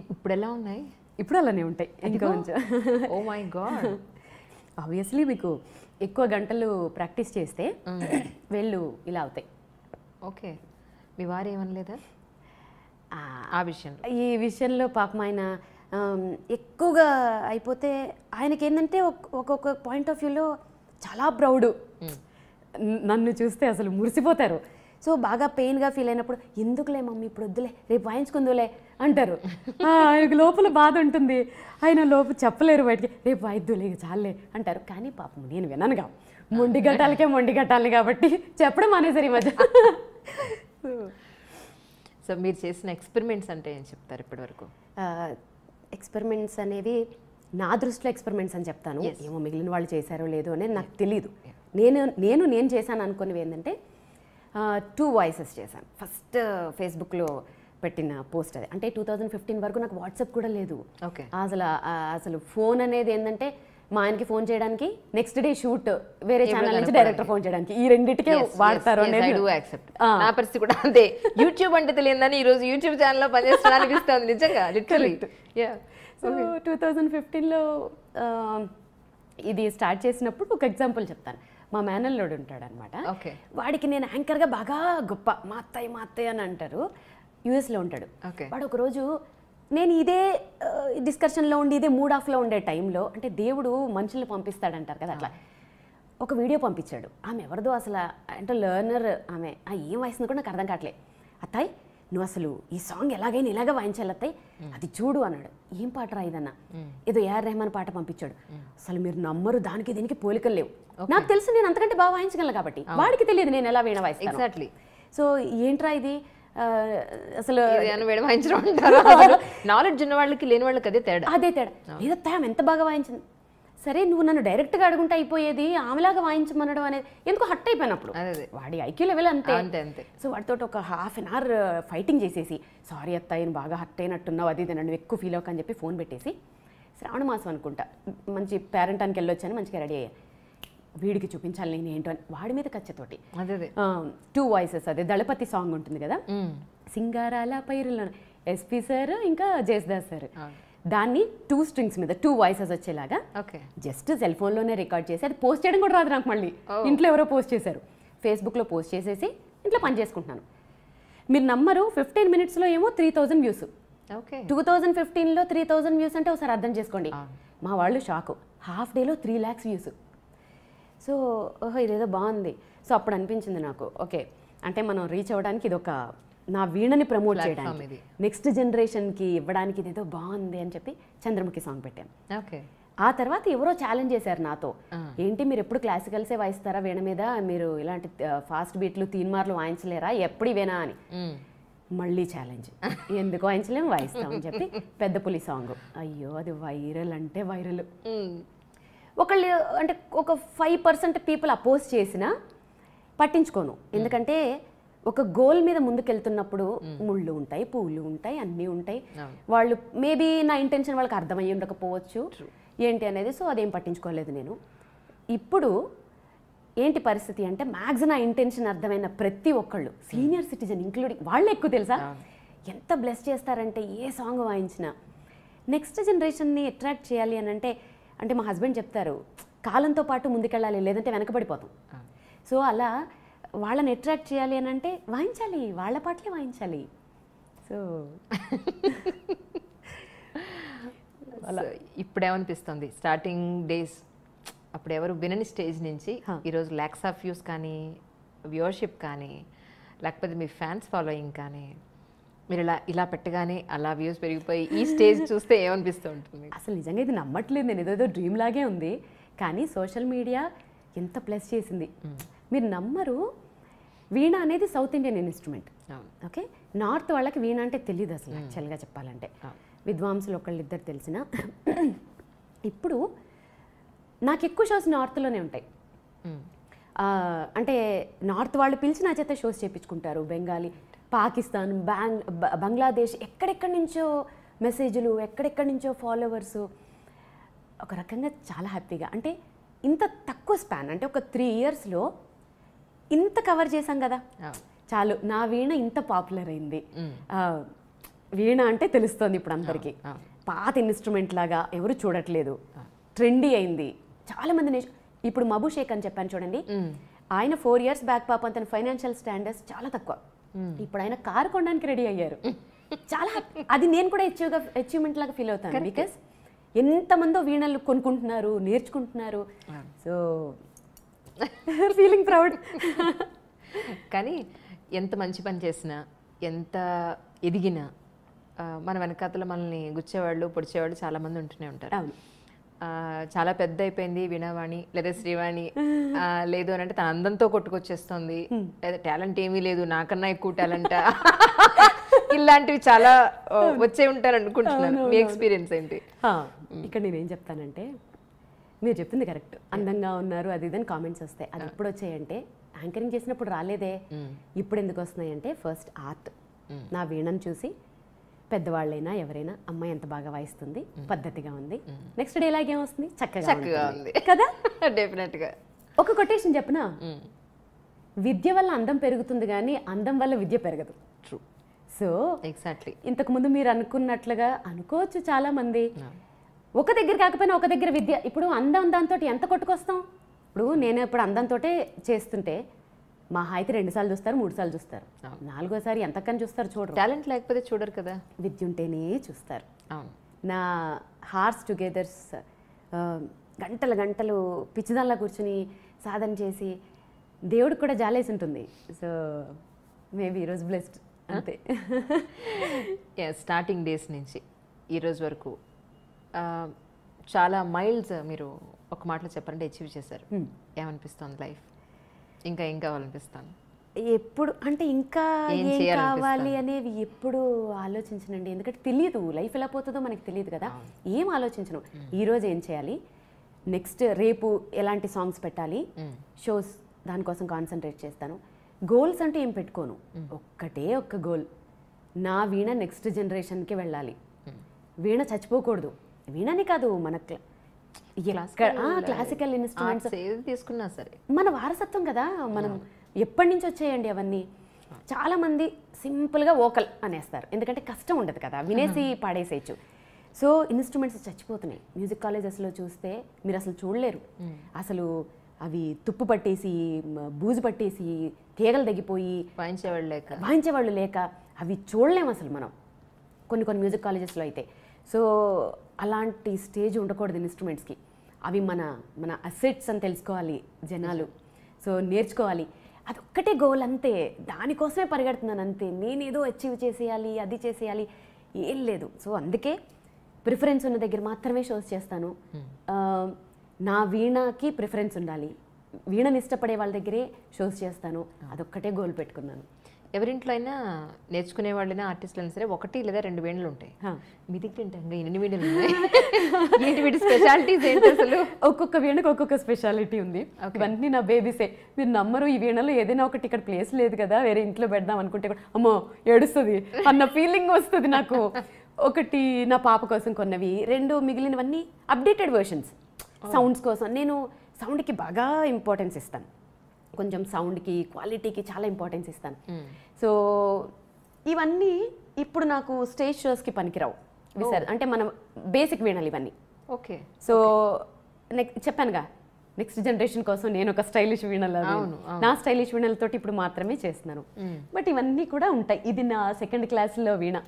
ఇప్పుడు ఎలా ఉన్నాయి? ఇప్పుడు అలానే ఉంటాయి ఇంకా కొంచెం. ఓ మై గాడ్, ఆబ్వియస్లీ మీకు ఎక్కువ గంటలు ప్రాక్టీస్ చేస్తే వేళ్ళు ఇలా అవుతాయి. ఓకే, మీ వారు ఏమనలేదా ఆ విషయంలో? ఈ విషయంలో పాపం ఆయన ఎక్కువగా అయిపోతే ఆయనకి ఏంటంటే ఒక్కొక్క పాయింట్ ఆఫ్ వ్యూలో చాలా ప్రౌడ్, నన్ను చూస్తే అసలు మురిసిపోతారు. సో బాగా పెయిన్గా ఫీల్ అయినప్పుడు ఎందుకులే మమ్మీ ఇప్పుడు వద్దులే రేపు వాయించుకుందులే అంటారు. ఆయనకు లోపల బాధ ఉంటుంది, ఆయన లోపల చెప్పలేరు బయటికి, రేపు వాయిద్దులే చాలే అంటారు. కానీ పాపం నేను విన్నానుగా, మొండి గట్టాలి కాబట్టి చెప్పడం మానేసారు ఈ మధ్య. సో మీరు చేసిన ఎక్స్పెరిమెంట్స్ అంటే ఏం చెప్తారు ఇప్పటి వరకు? ఎక్స్పెరిమెంట్స్ అనేవి నా దృష్టిలో ఎక్స్పెరిమెంట్స్ అని చెప్తాను, ఏమో మిగిలిన వాళ్ళు చేశారో లేదో అనేది నాకు తెలీదు. నేను చేశాను అనుకునేవి ఏంటంటే 2 వాయిసెస్ చేశాను. ఫస్ట్ ఫేస్బుక్లో పెట్టిన పోస్ట్ అది, అంటే 2015 వరకు నాకు వాట్సాప్ కూడా లేదు. ఓకే, అసలు ఫోన్ అనేది ఏంటంటే మా ఆయనకి ఫోన్ చేయడానికి, నెక్స్ట్ డే షూట్ వేరే ఛానల్ నుంచి డైరెక్టర్ ఫోన్ చేయడానికి, ఈ రెండింటికే వాడతారు అనేది నా పరిస్థితి కూడా అంతే. యూట్యూబ్ అంటే తెలియదని ఈ రోజు యూట్యూబ్ ఛానల్లో పనిచేస్తున్నా అనిపిస్తుంది నిజంగా లిటరల్లీ. సో 2015లో ఇది స్టార్ట్ చేసినప్పుడు ఒక ఎగ్జాంపుల్ చెప్తాను. మా మేనల్లోడు ఉంటాడు అనమాట. వాడికి నేను యాంకర్గా బాగా గొప్ప, మా అత్తయ్య అని అంటారు. యూఎస్లో ఉంటాడు. వాడు ఒకరోజు నేను ఇదే డిస్కషన్లో ఉండి ఇదే మూడ్ ఆఫ్లో ఉండే టైంలో, అంటే దేవుడు మనుషుల్ని పంపిస్తాడంటారు కదా, అట్లా ఒక వీడియో పంపించాడు. ఆమె ఎవరిదో అసలు, అంటే లెర్నర్ ఆమె, ఏం వయసుందో కూడా నాకు అర్థం కావట్లేదు. అత్తాయి నువ్వు అసలు ఈ సాంగ్ ఎలాగైనా ఇలాగ వాయించాలి అత్తాయి, అది చూడు అన్నాడు. ఏం పాట రాయిదన్నా, ఏదో ఏఆర్ రెహమాన్ పాట పంపించాడు. అసలు మీరు నమ్మరు, దానికి దీనికి పోలికలు లేవు. నాకు తెలుసు నేను అంతకంటే బాగా వాయించగలను కాబట్టి, వాడికి తెలియదు నేను ఎలా వీణ వాయిస్తాను. ఎగ్జాక్ట్లీ. సో ఏంట్రా ఇది అసలు నాలెడ్జ్ ఉన్న వాళ్ళకి లేని వాళ్ళకి అదే తేడా. లేదత్తా ఆమె ఎంత బాగా వాయించింది. సరే నువ్వు నన్ను డైరెక్ట్గా అడుగుంటే అయిపోయేది, ఆమెలాగా వాయించమనడం అనేది ఎందుకు హట్ అయిపోయినప్పుడు. వాడి ఐక్యూ లెవెల్ అంతే. సో వాడితో ఒక హాఫ్ అన్ అవర్ ఫైటింగ్ చేసేసి, సారీ అత్త నేను బాగా హట్ అయినట్టున్నావు, అది నన్ను ఎక్కువ ఫీల్ అవ్వకని చెప్పి ఫోన్ పెట్టేసి, శ్రావణ మాసం అనుకుంటా, మంచి పేరెంటానికి వెళ్ళొచ్చాను, మంచిగా రెడీ అయ్యా, వీడికి చూపించాలి నేను ఏంటో అని వాడి మీద కచ్చతోటి 2 వాయిసెస్, అదే దళపతి సాంగ్ ఉంటుంది కదా, సింగారాల పైరులో ఎస్పీ సార్ ఇంకా జయసుదాస్ సార్, దాన్ని 2 స్ట్రింగ్స్ మీద 2 వాయిసెస్ వచ్చేలాగా జస్ట్ సెల్ ఫోన్లోనే రికార్డ్ చేసి, అది పోస్ట్ చేయడం కూడా రాదు నాకు. మళ్ళీ ఇంట్లో ఎవరో పోస్ట్ చేశారు, ఫేస్బుక్లో పోస్ట్ చేసేసి ఇంట్లో పని చేసుకుంటున్నాను. మీరు నమ్మరు, 15 మినిట్స్లో ఏమో 3000 వ్యూస్. 2015లో 3000 వ్యూస్ అంటే ఒకసారి అర్థం చేసుకోండి. మా వాళ్ళు షాకు, హాఫ్ డేలో 3 lakhs వ్యూస్. సో ఓహో ఇదేదో బాగుంది. సో అప్పుడు అనిపించింది నాకు, ఓకే అంటే మనం రీచ్ అవ్వడానికి ఇది ఒక, నా వీణని ప్రమోట్ చేయడానికి, నెక్స్ట్ జనరేషన్కి ఇవ్వడానికి ఇదేదో బాగుంది అని చెప్పి చంద్రముఖి సాంగ్ పెట్టాను. ఆ తర్వాత ఎవరో ఛాలెంజ్ చేశారు నాతో, ఏంటి మీరు ఎప్పుడు క్లాసికల్సే వాయిస్తారా వీణ మీద, మీరు ఇలాంటి ఫాస్ట్ బీట్లు తీన్మార్లు వాయించలేరా, ఎప్పుడు ఇవేనా అని. మళ్ళీ ఛాలెంజ్, ఎందుకు వాయించలేము, వాయిస్తామని చెప్పి పెద్ద పులి సాంగ్. అయ్యో అది వైరల్ అంటే వైరల్. ఒకళ్ళు అంటే ఒక 5% పీపుల్ అపోజ్ చేసినా పట్టించుకోను, ఎందుకంటే ఒక గోల్ మీద ముందుకెళ్తున్నప్పుడు ముళ్ళు ఉంటాయి, పువ్వులు ఉంటాయి, అన్నీ ఉంటాయి. వాళ్ళు మేబీ నా ఇంటెన్షన్ వాళ్ళకి అర్థమయ్యి ఉండకపోవచ్చు ఏంటి అనేది. సో అదేం పట్టించుకోలేదు నేను. ఇప్పుడు ఏంటి పరిస్థితి అంటే, మ్యాక్స్ నా ఇంటెన్షన్ అర్థమైన ప్రతి ఒక్కళ్ళు, సీనియర్ సిటిజన్ ఇంక్లూడింగ్, వాళ్ళు ఎక్కువ తెలుసా ఎంత బ్లెస్ చేస్తారంటే, ఏ సాంగ్ వాయించినా నెక్స్ట్ జనరేషన్ని అట్రాక్ట్ చేయాలి అని అంటే మా హస్బెండ్ చెప్తారు, కాలంతో పాటు ముందుకెళ్ళాలి, లేదంటే వెనకబడిపోతాం. సో అలా వాళ్ళని అట్రాక్ట్ చేయాలి అని అంటే వాయించాలి, వాళ్ళ పాటలే వాయించాలి. సో అలా ఇప్పుడేమనిపిస్తుంది, స్టార్టింగ్ డేస్ అప్పుడు ఎవరు వినని స్టేజ్ నుంచి ఈరోజు lakhs of views కానీ, వ్యూవర్షిప్ కానీ, లేకపోతే మీ ఫ్యాన్స్ ఫాలోయింగ్ కానీ, మీరు ఇలా పెట్టగానే అలా వ్యూస్ పెరిగిపోయి ఈ స్టేజ్ చూస్తే ఏమనిపిస్తూ ఉంటుంది? అసలు నిజంగా ఇది నమ్మట్లేదు నేను, ఏదో డ్రీమ్ లాగే ఉంది. కానీ సోషల్ మీడియా ఎంత ప్లస్ చేసింది మీరు నమ్మరు. వీణ అనేది south Indian instrument, okay. North వాళ్ళకి వీణ అంటే తెలియదు అసలు, యాక్చువల్గా చెప్పాలంటే. విద్వాంసులు ఒకళ్ళిద్దరు తెలిసిన. ఇప్పుడు నాకు ఎక్కువ షోస్ నార్త్లోనే ఉంటాయి. అంటే నార్త్ వాళ్ళు పిలిచి నా చేత షోస్ చేయించుకుంటారు. బెంగాలీ, పాకిస్తాన్, బంగ్లాదేశ్, ఎక్కడెక్కడి నుంచో మెసేజ్లు, ఎక్కడెక్కడి నుంచో ఫాలోవర్సు. ఒక రకంగా చాలా హ్యాపీగా, అంటే ఇంత తక్కువ స్పాన్, అంటే ఒక 3 yearsలో ఇంత కవర్ చేశాం కదా చాలు. నా వీణ ఇంత పాపులర్ అయింది. వీణ అంటే తెలుస్తుంది ఇప్పుడు అందరికీ, పాత ఇన్స్ట్రుమెంట్ లాగా ఎవరు చూడట్లేదు, ట్రెండీ అయింది. చాలామంది ఇప్పుడు మబు షేక్ అని చెప్పాను చూడండి, ఆయన 4 years బ్యాక్ పాపం తన ఫైనాన్షియల్ స్టాండర్డ్స్ చాలా తక్కువ, ఇప్పుడు ఆయన కారు కొనడానికి రెడీ అయ్యారు. చాలా అది నేను కూడా అచీవ్మెంట్ లాగా ఫీల్ అవుతాను. బికాస్ ఎంతమందో వీణలు కొనుక్కుంటున్నారు, నేర్చుకుంటున్నారు. So feeling proud. కానీ ఎంత మంచి పని చేసినా, ఎంత ఎదిగినా, మన వెనకాతల మనల్ని గుచ్చేవాళ్ళు, పొడిచేవాళ్ళు చాలామంది ఉంటూనే ఉంటారు. చాలా పెద్ద అయిపోయింది వీణావాణి లేదా శ్రీవాణి, లేదు అని అంటే తన అందంతో కొట్టుకొచ్చేస్తుంది, లేదా టాలెంట్ ఏమీ లేదు, నాకన్నా ఎక్కువ టాలెంట్, ఇలాంటివి చాలా వచ్చే ఉంటారు అనుకుంటున్నాను. మీ ఎక్స్పీరియన్స్ ఏంటి? ఇక్కడ నేనేం చెప్తానంటే, మీరు చెప్తుంది కరెక్ట్, అందంగా ఉన్నారు అది ఇదని కామెంట్స్ వస్తాయి. అది ఎప్పుడు వచ్చాయంటే, యాంకరింగ్ చేసినప్పుడు రాలేదే, ఇప్పుడు ఎందుకు వస్తున్నాయంటే, ఫస్ట్ ఆర్ట్. నా వీణను చూసి పెద్దవాళ్ళైనా ఎవరైనా అమ్మాయి ఎంత బాగా వాయిస్తుంది, పద్ధతిగా ఉంది, నెక్స్ట్ డే ఇలాగే వస్తుంది, చక్కగా ఉంది కదా. డెఫినెట్గా. ఒక కొటేషన్ చెప్పనా, విద్య వల్ల అందం పెరుగుతుంది కానీ అందం వల్ల విద్య పెరగదు. ట్రూ. సో ఎగ్జాక్ట్లీ ఇంతకుముందు మీరు అనుకున్నట్లుగా అనుకోవచ్చు చాలా మంది, ఒక దగ్గర కాకపోయినా ఒక దగ్గర విద్య. ఇప్పుడు అందం దాంతో ఎంత కొట్టుకొస్తాం. ఇప్పుడు నేను ఇప్పుడు అందంతో చేస్తుంటే మా అయితే 2 సార్లు చూస్తారు, 3 సార్లు చూస్తారు, 4గోసారి ఎంతకని చూస్తారు చూడరు. టాలెంట్ లేకపోతే చూడరు కదా. విద్య ఉంటేనే చూస్తారు. అవును. నా హార్స్ టుగెదర్స్ గంటలు గంటలు పిచ్చిదాల్లా కూర్చుని సాధన చేసి దేవుడికి కూడా జాలేసి ఉంటుంది. సో మేబీ ఈరోజు బ్లెస్డ్ అంతే. స్టార్టింగ్ డేస్ నుంచి ఈరోజు వరకు చాలా మైల్స్ మీరు ఒక మాటలో చెప్పాలంటే అచీవ్ చేశారు. ఏమనిపిస్తుంది లైఫ్? ఇంకా ఏం కావాలనిపిస్తాను? ఎప్పుడు అంటే ఇంకా ఏం కావాలి అనేవి ఎప్పుడు ఆలోచించనండి. ఎందుకంటే తెలియదు లైఫ్ ఎలా పోతుందో మనకి తెలియదు కదా. ఏం ఆలోచించను. ఈరోజు ఏం చేయాలి, నెక్స్ట్ రేపు ఎలాంటి సాంగ్స్ పెట్టాలి, షోస్ దానికోసం కాన్సన్ట్రేట్ చేస్తాను. గోల్స్ అంటే ఏం పెట్టుకోను. ఒక్కటే ఒక్క గోల్, నా వీణ నెక్స్ట్ జనరేషన్కి వెళ్ళాలి. వీణ చచ్చిపోకూడదు. వీణని కాదు, మన క్లాసికల్ ఇన్స్ట్రుమెంట్స్ తీసుకున్నా సరే మన వారసత్వం కదా. మనం ఎప్పటి నుంచి వచ్చాయండి అవన్నీ. చాలామంది సింపుల్గా వోకల్ అనేస్తారు, ఎందుకంటే కష్టం ఉండదు కదా, వినేసి పాడేసేయచ్చు. సో ఇన్స్ట్రుమెంట్స్ చచ్చిపోతున్నాయి. మ్యూజిక్ కాలేజెస్లో చూస్తే మీరు అసలు చూడలేరు. అసలు అవి తుప్పు పట్టేసి, బూజు పట్టేసి, తీగలు తగ్గిపోయి వాయించేవాళ్ళు లేక అవి చూడలేము అసలు మనం కొన్ని మ్యూజిక్ కాలేజెస్లో అయితే. సో అలాంటి స్టేజ్ ఉండకూడదు ఇన్స్ట్రుమెంట్స్కి. అవి మన అసెట్స్ అని తెలుసుకోవాలి జనాలు. సో నేర్చుకోవాలి. అదొక్కటే గోల్ అంతే. దానికోసమే పరిగెడుతున్నాను అంతే. నేనేదో అచీవ్ చేసేయాలి, అది చేసేయాలి, ఏం లేదు. సో అందుకే ప్రిఫరెన్స్ ఉన్న దగ్గర మాత్రమే షోస్ చేస్తాను. నా వీణకి ప్రిఫరెన్స్ ఉండాలి. వీణని ఇష్టపడే వాళ్ళ దగ్గరే షోస్ చేస్తాను. అదొక్కటే గోల్ పెట్టుకున్నాను. ఎవరింట్లో అయినా నేర్చుకునే వాళ్ళైనా ఆర్టిస్టులు అయినా సరే 1 లేదా 2 వీణలు ఉంటాయి. మీ దగ్గర ఏంటంటే ఎన్ని వీణలు ఉన్నాయి? ఏంటి వీటి స్పెషాలిటీస్ ఏంటి అసలు? ఒక్కొక్క వీణకు ఒక్కొక్క స్పెషాలిటీ ఉంది. ఇవన్నీ నా బేబీసే. మీరు నమ్మరు, ఈ వీణలో ఏదైనా ఒకటి ఇక్కడ ప్లేస్ లేదు కదా, వేరే ఇంట్లో పెడదాం అనుకుంటే కూడా అమ్మో ఏడుస్తుంది అన్న ఫీలింగ్ వస్తుంది నాకు. ఒకటి నా పాప కోసం కొన్నవి, 2 మిగిలినవన్నీ అప్డేటెడ్ వర్షన్స్ సౌండ్స్ కోసం. నేను సౌండ్కి బాగా ఇంపార్టెన్స్ ఇస్తాను. కొంచెం సౌండ్కి, క్వాలిటీకి చాలా ఇంపార్టెన్స్ ఇస్తాను. సో ఇవన్నీ ఇప్పుడు నాకు స్టేజ్ షోస్కి పనికిరావు. అంటే మనం బేసిక్ వీణాలు ఇవన్నీ. ఓకే. సో చెప్పానుగా, నెక్స్ట్ జనరేషన్ కోసం నేను ఒక స్టైలిష్ వీణలు, నా స్టైలిష్ వీణలతోటి ఇప్పుడు మాత్రమే చేస్తున్నాను. బట్ ఇవన్నీ కూడా ఉంటాయి. ఇది నా 2nd క్లాస్లో వీణ.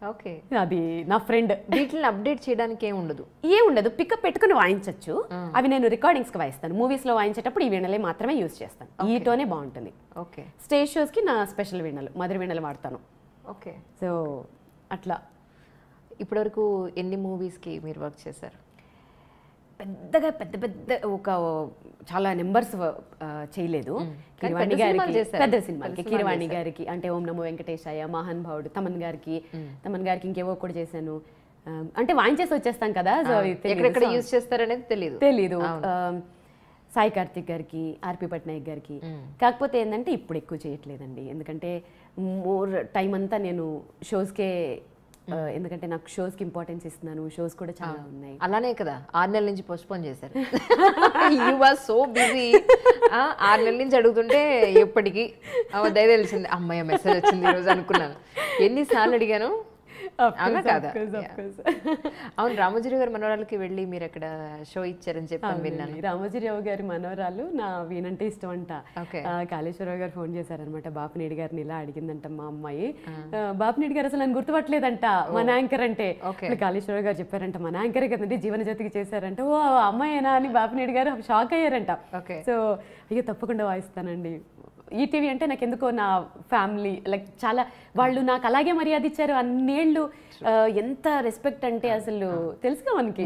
ఓకే. అది నా ఫ్రెండ్. వీటిని అప్డేట్ చేయడానికి ఏం ఉండదు. పికప్ పెట్టుకుని వాయించవచ్చు. అవి నేను రికార్డింగ్స్కి వాయిస్తాను. మూవీస్లో వాయించేటప్పుడు ఈ వీణలే మాత్రమే యూజ్ చేస్తాను. ఈ టోనే బాగుంటుంది. ఓకే. స్టేజ్ షోస్కి నా స్పెషల్ వీణలు, మధుర వీణలు వాడతాను. ఓకే. సో అట్లా. ఇప్పటివరకు ఎన్ని మూవీస్కి మీరు వర్క్ చేశారు? పెద్దగా పెద్ద ఒక చాలా నెంబర్స్ చేయలేదు. కిరవాణి గారికి పెద్ద సినిమాలకి, కిరవాణి గారికి అంటే ఓం నమో వెంకటేశాయ, మహాన్ భావుడు, తమన్ గారికి ఇంకేవో కూడా చేశాను. అంటే వాయించేసి వచ్చేస్తాం కదా, సో ఎక్కడెక్కడ యూజ్ చేస్తారనేది తెలీదు. సాయి కార్తిక్ గారికి, ఆర్పి పట్నాయక్ గారికి. కాకపోతే ఏంటంటే ఇప్పుడు ఎక్కువ చేయట్లేదండి, ఎందుకంటే మోర్ టైం అంతా నేను షోస్కే, ఎందుకంటే నాకు షోస్కి ఇంపార్టెన్స్ ఇస్తున్నాను. షోస్ కూడా చాలా ఉన్నాయి. అలానే కదా 6 నెలల నుంచి పోస్ట్పోన్ చేశారు. You are so busy. 6 నెలల నుంచి అడుగుతుంటే ఎప్పటికీ దయ తెలిసింది, అమ్మాయి మెసేజ్ వచ్చింది ఈరోజు అనుకున్నాను. ఎన్నిసార్లు అడిగాను. అవునా కాదా? అవును, రామోజీరావు గారి మనవరాలకి వెళ్ళి మీరు అక్కడ షో ఇచ్చారని చెప్పి విన్నాను. రామోజీరావు గారి మనవరాలు నా వీణంటే ఇష్టం అంట. కాళేశ్వరరావు గారు ఫోన్ చేశారనమాట. బాపినేడి గారిని ఇలా అడిగిందంట మా అమ్మాయి. బాపినేడి గారు అసలు నన్ను గుర్తుపట్టలేదంట మన యాంకర్ అంటే. కాళేశ్వరరావు గారు చెప్పారంట మన యాంకరే కదండి, జీవన జ్యోతికి చేశారంట. ఓ అమ్మాయినా అని బాపినేడి గారు షాక్ అయ్యారంట. సో అయ్యో తప్పకుండా వాయిస్తానండి. ఈటీవీ అంటే నాకు ఎందుకో నా ఫ్యామిలీ లైక్ చాలా, వాళ్ళు నాకు అలాగే మర్యాద ఇచ్చారు అన్నేళ్ళు. ఎంత రెస్పెక్ట్ అంటే అసలు తెలుసుగా మనకి.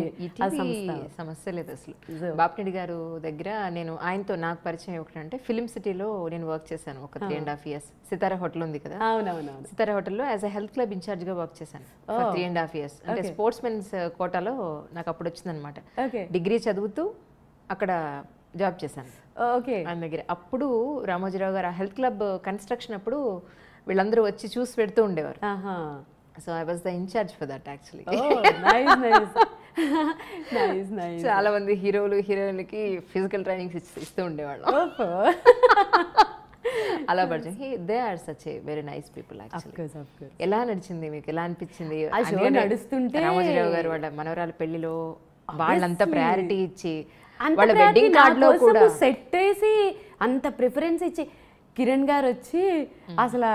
సమస్య లేదు అసలు. బాపినేడి గారు దగ్గర నేను ఆయనతో నాకు పరిచయం ఒకటంటే ఫిలిం సిటీలో నేను వర్క్ చేశాను ఒక 3.5 years. సితారా హోటల్ ఉంది కదా, అవునవును, సితారా హోటల్లో యాజ్ అ హెల్త్ క్లబ్ ఇన్ఛార్జ్గా వర్క్ చేశాను 3.5 years. అంటే స్పోర్ట్స్ మెన్స్ కోటాలో నాకు అప్పుడు వచ్చిందనమాట. డిగ్రీ చదువుతూ అక్కడ జాబ్ చేశాను ఆయన దగ్గర. అప్పుడు రామోజీరావు గారు ఆ హెల్త్ క్లబ్ కన్స్ట్రక్షన్ అప్పుడు వీళ్ళందరూ వచ్చి చూసి పెడుతూ ఉండేవారు. So I was the incharge for that actually. చాలా మంది హీరోలు హీరోయిన్లకి ఫిజికల్ ట్రైనింగ్ ఇస్తూ ఉండేవాళ్ళం. అలా పరిచయం. They are such a very nice people actually. ఎలా నడిచింది మీకు, ఎలా అనిపించింది నడుస్తుంటే? రామోజీరావు గారు వాళ్ళ మనవరాల పెళ్లిలో వాళ్ళంతా ప్రయారిటీ ఇచ్చి వాళ్ళ వెడ్డింగ్ కార్డ్ లో కూడా సెట్ వేసి అంత ప్రిఫరెన్స్ ఇచ్చి కిరణ్ గారు వచ్చి అసలు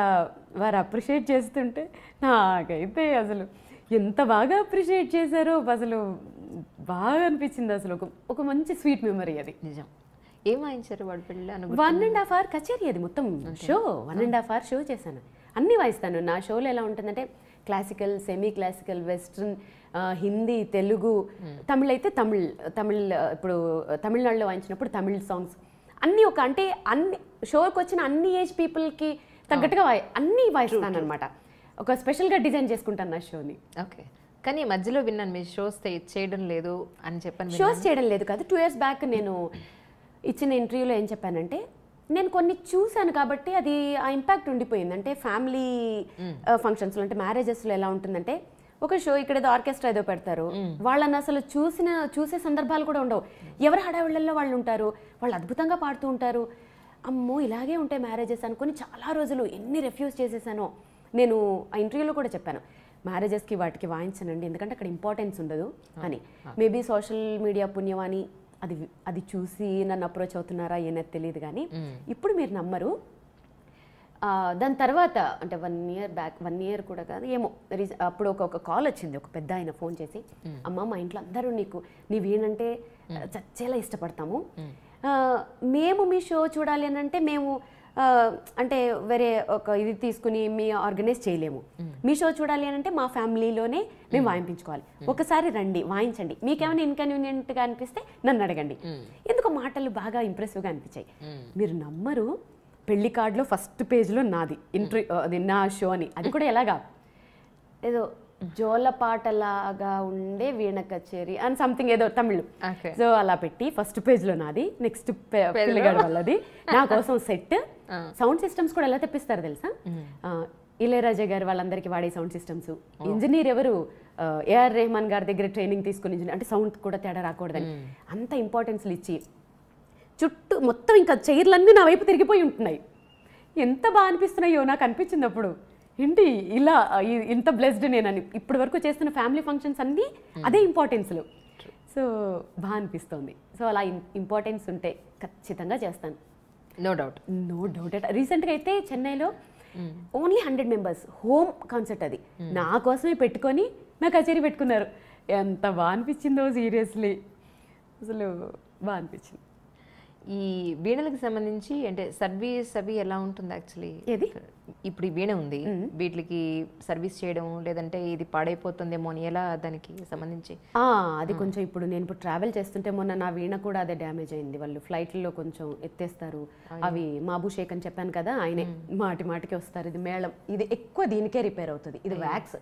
వారు అప్రిషియేట్ చేస్తుంటే నాకైతే అసలు ఎంత బాగా అప్రిషియేట్ చేశారో అసలు బాగా అనిపించింది. అసలు ఒక మంచి స్వీట్ మెమరీ అది. నిజం. ఏం వాయించారు వాళ్ళ పెళ్ళిలో? 1.5 hour కచేరీ అది మొత్తం షో. 1.5 hour షో చేశాను. అన్నీ వాయిస్తాను. నా షోలో ఎలా ఉంటుందంటే classical, semi classical, western, Hindi, Telugu, Tamil అయితే తమిళ్ ఇప్పుడు తమిళనాడులో వాయించినప్పుడు తమిళ్ సాంగ్స్ అన్నీ అంటే అన్ని షోకి వచ్చిన అన్ని ఏజ్ పీపుల్కి తగ్గట్టుగా అన్నీ వాయిస్తాను అనమాట. ఒక స్పెషల్గా డిజైన్ చేసుకుంటాను నా షోని. ఓకే. కానీ మధ్యలో విన్నాను మీరు షోస్ చేయడం లేదు అని చెప్పాను. షోస్ చేయడం లేదు కాదు. 2 years బ్యాక్ నేను ఇచ్చిన ఇంటర్వ్యూలో ఏం చెప్పానంటే, నేను కొన్ని చూశాను కాబట్టి అది ఆ ఇంపాక్ట్ ఉండిపోయింది. అంటే ఫ్యామిలీ ఫంక్షన్స్లో అంటే మ్యారేజెస్లో ఎలా ఉంటుందంటే, ఒక షో ఇక్కడ ఏదో ఆర్కెస్ట్రా ఏదో పెడతారు, వాళ్ళని అసలు చూసే సందర్భాలు కూడా ఉండవు. ఎవరి హడావిళ్ళల్లో వాళ్ళు ఉంటారు, వాళ్ళు అద్భుతంగా పాడుతూ ఉంటారు. అమ్మో ఇలాగే ఉంటాయి మ్యారేజెస్ అనుకుని చాలా రోజులు ఎన్ని రిఫ్యూజ్ చేసేసానో. నేను ఆ ఇంటర్వ్యూలో కూడా చెప్పాను, మ్యారేజెస్కి వాటికి వాయించనండి ఎందుకంటే అక్కడ ఇంపార్టెన్స్ ఉండదు అని. మేబీ సోషల్ మీడియా పుణ్యమాని అది చూసి నన్ను అప్రోచ్ అవుతున్నారా ఏనది తెలియదు. కానీ ఇప్పుడు మీరు నమ్మరు, దాని తర్వాత అంటే 1 year బ్యాక్, 1 year కూడా కాదు ఏమో, అప్పుడు ఒక కాల్ వచ్చింది. ఒక పెద్ద ఆయన ఫోన్ చేసి, అమ్మ మా ఇంట్లో అందరూ నీవేనంటే చచ్చేలా ఇష్టపడతాము, మేము మీ షో చూడాలి అని అంటే మేము అంటే వేరే ఒక ఇది తీసుకుని మీ ఆర్గనైజ్ చేయలేము. మీ షో చూడాలి అని అంటే మా ఫ్యామిలీలోనే మేము వాయింపించుకోవాలి. ఒకసారి రండి వాయించండి, మీకేమైనా ఇన్కన్వీనియంట్గా అనిపిస్తే నన్ను అడగండి. ఎందుకో మాటలు బాగా ఇంప్రెసివ్గా అనిపించాయి. మీరు నమ్మరు, పెళ్లి కార్డులో ఫస్ట్ పేజ్లో నాది అది నా షో అని. అది కూడా ఎలాగా ఏదో జోలపాటలాగా ఉండే వీణ కచేరీ అని సంథింగ్ ఏదో తమిళ్. సో అలా పెట్టి ఫస్ట్ పేజ్లో నాది, నెక్స్ట్ పిల్లగాడు వాళ్ళది, నా కోసం సెట్, సౌండ్ సిస్టమ్స్ కూడా ఎలా తెప్పిస్తారు తెలుసా, ఇళయరాజా గారు వాళ్ళందరికీ వాడే సౌండ్ సిస్టమ్స్. ఇంజనీర్ ఎవరు, ఏఆర్ రెహమాన్ గారి దగ్గర ట్రైనింగ్ తీసుకుని ఇంజనీర్, అంటే సౌండ్ కూడా తేడా రాకూడదని అంత ఇంపార్టెన్స్లు ఇచ్చి చుట్టూ మొత్తం ఇంకా చైర్లన్నీ నా వైపు తిరిగిపోయి ఉంటున్నాయి. ఎంత బాగా అనిపిస్తున్నాయో నాకు అనిపించింది అప్పుడు, ఏంటి ఇలా ఇంత బ్లెస్డ్ నేనని. ఇప్పటి వరకు చేస్తున్న ఫ్యామిలీ ఫంక్షన్స్ అన్నీ అదే ఇంపార్టెన్స్లు. సో బాగా అనిపిస్తుంది. సో అలా ఇంపార్టెన్స్ ఉంటే ఖచ్చితంగా చేస్తాను. No doubt. రీసెంట్గా అయితే చెన్నైలో ఓన్లీ 100 members హోమ్ కాన్సర్ట్, అది నా కోసమే పెట్టుకొని నా కచేరీ పెట్టుకున్నారు. ఎంత బాగా అనిపించిందో సీరియస్లీ, అసలు బాగా అనిపించింది. ఈ వీణలకు సంబంధించి అంటే సర్వీస్ అవి ఎలా ఉంటుంది యాక్చువల్లీ? ఏది ఇప్పుడు ఈ వీణ ఉంది, వీటికి సర్వీస్ చేయడం లేదంటే ఇది పాడైపోతుందేమో అని ఎలా దానికి సంబంధించి? అది కొంచెం ఇప్పుడు నేను ట్రావెల్ చేస్తుంటే మొన్న నా వీణ కూడా అదే డ్యామేజ్ అయింది. వాళ్ళు ఫ్లైట్లో కొంచెం ఎత్తేస్తారు. అవి మాబు షేక్ అని చెప్పాను కదా, ఆయనే మాటికి వస్తారు. ఇది మేళం, ఇది ఎక్కువ దీనికే రిపేర్ అవుతుంది. ఇది వ్యాక్స్,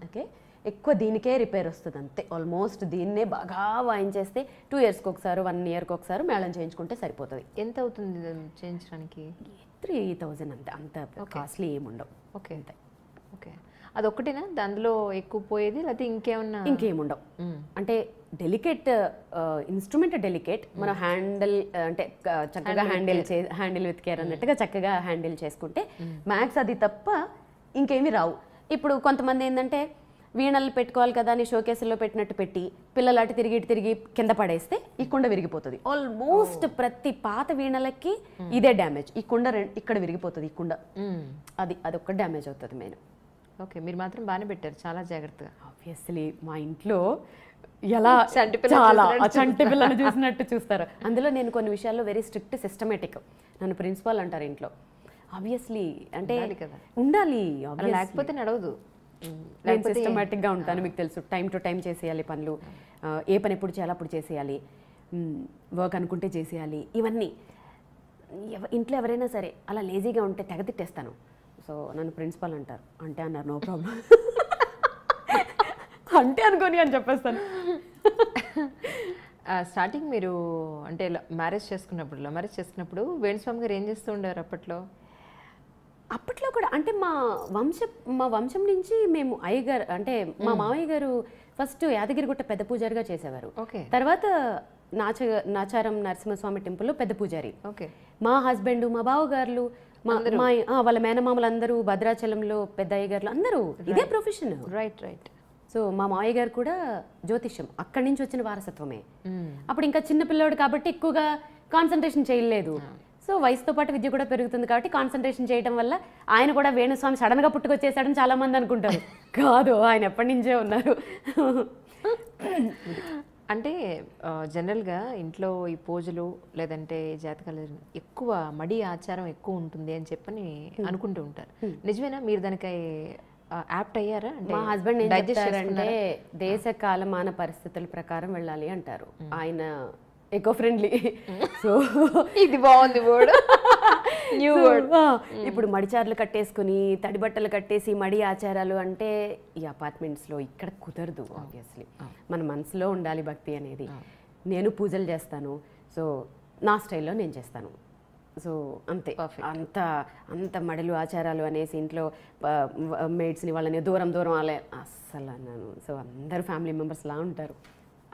ఓకే, ఎక్కువ దీనికే రిపేర్ వస్తుంది అంతే. ఆల్మోస్ట్ దీన్నే బాగా వాయించేస్తే 2 yearsకి ఒకసారి 1 yearకి ఒకసారి మేళం చేయించుకుంటే సరిపోతుంది. ఎంత అవుతుంది చేయించడానికి? 3,000 అంతే, అంత కాస్ట్లీ ఏముండవు. ఓకే అంతే. ఓకే, అదొక్కటేనా దానిలో ఎక్కువ పోయేది, లేకపోతే ఇంకేముండవు? అంటే డెలికేట్ ఇన్స్ట్రుమెంట్, డెలికేట్, మనం హ్యాండిల్ అంటే చక్కగా హ్యాండిల్ విత్ కేర్ అన్నట్టుగా చక్కగా హ్యాండిల్ చేసుకుంటే మ్యాక్స్ అది తప్ప ఇంకేమీ రావు. ఇప్పుడు కొంతమంది ఏంటంటే వీణలు పెట్టుకోవాలి కదా అని షోకేసుల్లో పెట్టినట్టు పెట్టి పిల్లలు అటు తిరిగి కింద పడేస్తే ఈ కుండ విరిగిపోతుంది. ఆల్మోస్ట్ ప్రతి పాత వీణలకి ఇదే డ్యామేజ్. ఈ కుండ ఇక్కడ విరిగిపోతుంది, ఈ కుండ అదొక్క డ్యామేజ్ అవుతుంది మెయిన్. ఓకే, మీరు మాత్రం బాగానే పెట్టారు, చాలా జాగ్రత్తగా. ఆబ్వియస్లీ మా ఇంట్లో ఎలా చాలా చంటి పిల్లలు చూసినట్టు చూస్తారు. అందులో నేను కొన్ని విషయాల్లో వెరీ స్ట్రిక్ట్, సిస్టమేటిక్. నన్ను ప్రిన్సిపాల్ అంటారు ఇంట్లో. ఆబ్వియస్లీ అంటే ఉండాలి, లేకపోతే నడవదు. నేను సిస్టమేటిక్గా ఉంటాను, మీకు తెలుసు. టైం టు టైం చేసేయాలి పనులు, ఏ పని ఎప్పుడు చేయాలి అప్పుడు చేసేయాలి, వర్క్ అనుకుంటే చేసేయాలి. ఇవన్నీ ఇంట్లో ఎవరైనా సరే అలా లేజీగా ఉంటే తెగ తిట్టేస్తాను. సో నన్ను ప్రిన్సిపాల్ అంటారు. అంటే అన్నారు, నో ప్రాబ్లం అంటే అనుకోని అని చెప్పేస్తాను. స్టార్టింగ్ మీరు అంటే మ్యారేజ్ చేసుకున్నప్పుడు వేణుస్వామి గారు ఏం చేస్తూ ఉండారు అప్పట్లో? అప్పట్లో కూడా అంటే మా వంశం నుంచి మేము అయ్యగారు అంటే మా మామయ్య గారు ఫస్ట్ యాదగిరిగుట్ట పెద్ద పూజారిగా చేసేవారు. ఓకే. తర్వాత నాచారం నరసింహస్వామి టెంపుల్లో పెద్ద పూజారి. ఓకే. మా హస్బెండ్, మా బావగారులు, వాళ్ళ మేనమామలు అందరూ భద్రాచలంలో పెద్ద అయ్యగారులు అందరూ ఇదే ప్రొఫెషన్. Right right. సో మా మామయ్య గారు కూడా జ్యోతిష్యం అక్కడి నుంచి వచ్చిన వారసత్వమే. అప్పుడు ఇంకా చిన్న పిల్లోడు కాబట్టి ఎక్కువగా కాన్సన్ట్రేషన్ చేయలేదు. సో వయసుతో పాటు విద్య కూడా పెరుగుతుంది కాబట్టి కాన్సన్ట్రేషన్ చేయడం వల్ల ఆయన కూడా వేణుస్వామి సడన్గా పుట్టుకొచ్చేసాడని చాలా మంది అనుకుంటారు. కాదు, ఆయన ఎప్పటి నుంచే ఉన్నారు. అంటే జనరల్గా ఇంట్లో ఈ పూజలు లేదంటే జాతకాలు ఎక్కువ మడి ఆచారం ఎక్కువ ఉంటుంది అని చెప్పని అనుకుంటూ ఉంటారు. నిజమేనా? మీరు దానికి యాప్ట్ అయ్యారా? మా హస్బెండ్ ఏం చెప్తారంటే దేశ కాలమాన పరిస్థితుల ప్రకారం వెళ్ళాలి అంటారు. ఆయన ఎకో ఫ్రెండ్లీ. సో ఇది బాగుంది వర్డ్, న్యూ వర్డ్. ఇప్పుడు మడిచార్లు కట్టేసుకుని తడి బట్టలు కట్టేసి మడి ఆచారాలు అంటే ఈ అపార్ట్మెంట్స్లో ఇక్కడ కుదరదు. ఆబ్వియస్లీ మన మనసులో ఉండాలి భక్తి అనేది. నేను పూజలు చేస్తాను, సో నా స్టైల్లో నేను చేస్తాను. సో అంతే. అంత మడలు ఆచారాలు అనేసి ఇంట్లో మేడ్స్ని వాళ్ళని దూరం అలా అస్సలు అన్నాను. సో అందరూ ఫ్యామిలీ మెంబర్స్ లా ఉంటారు,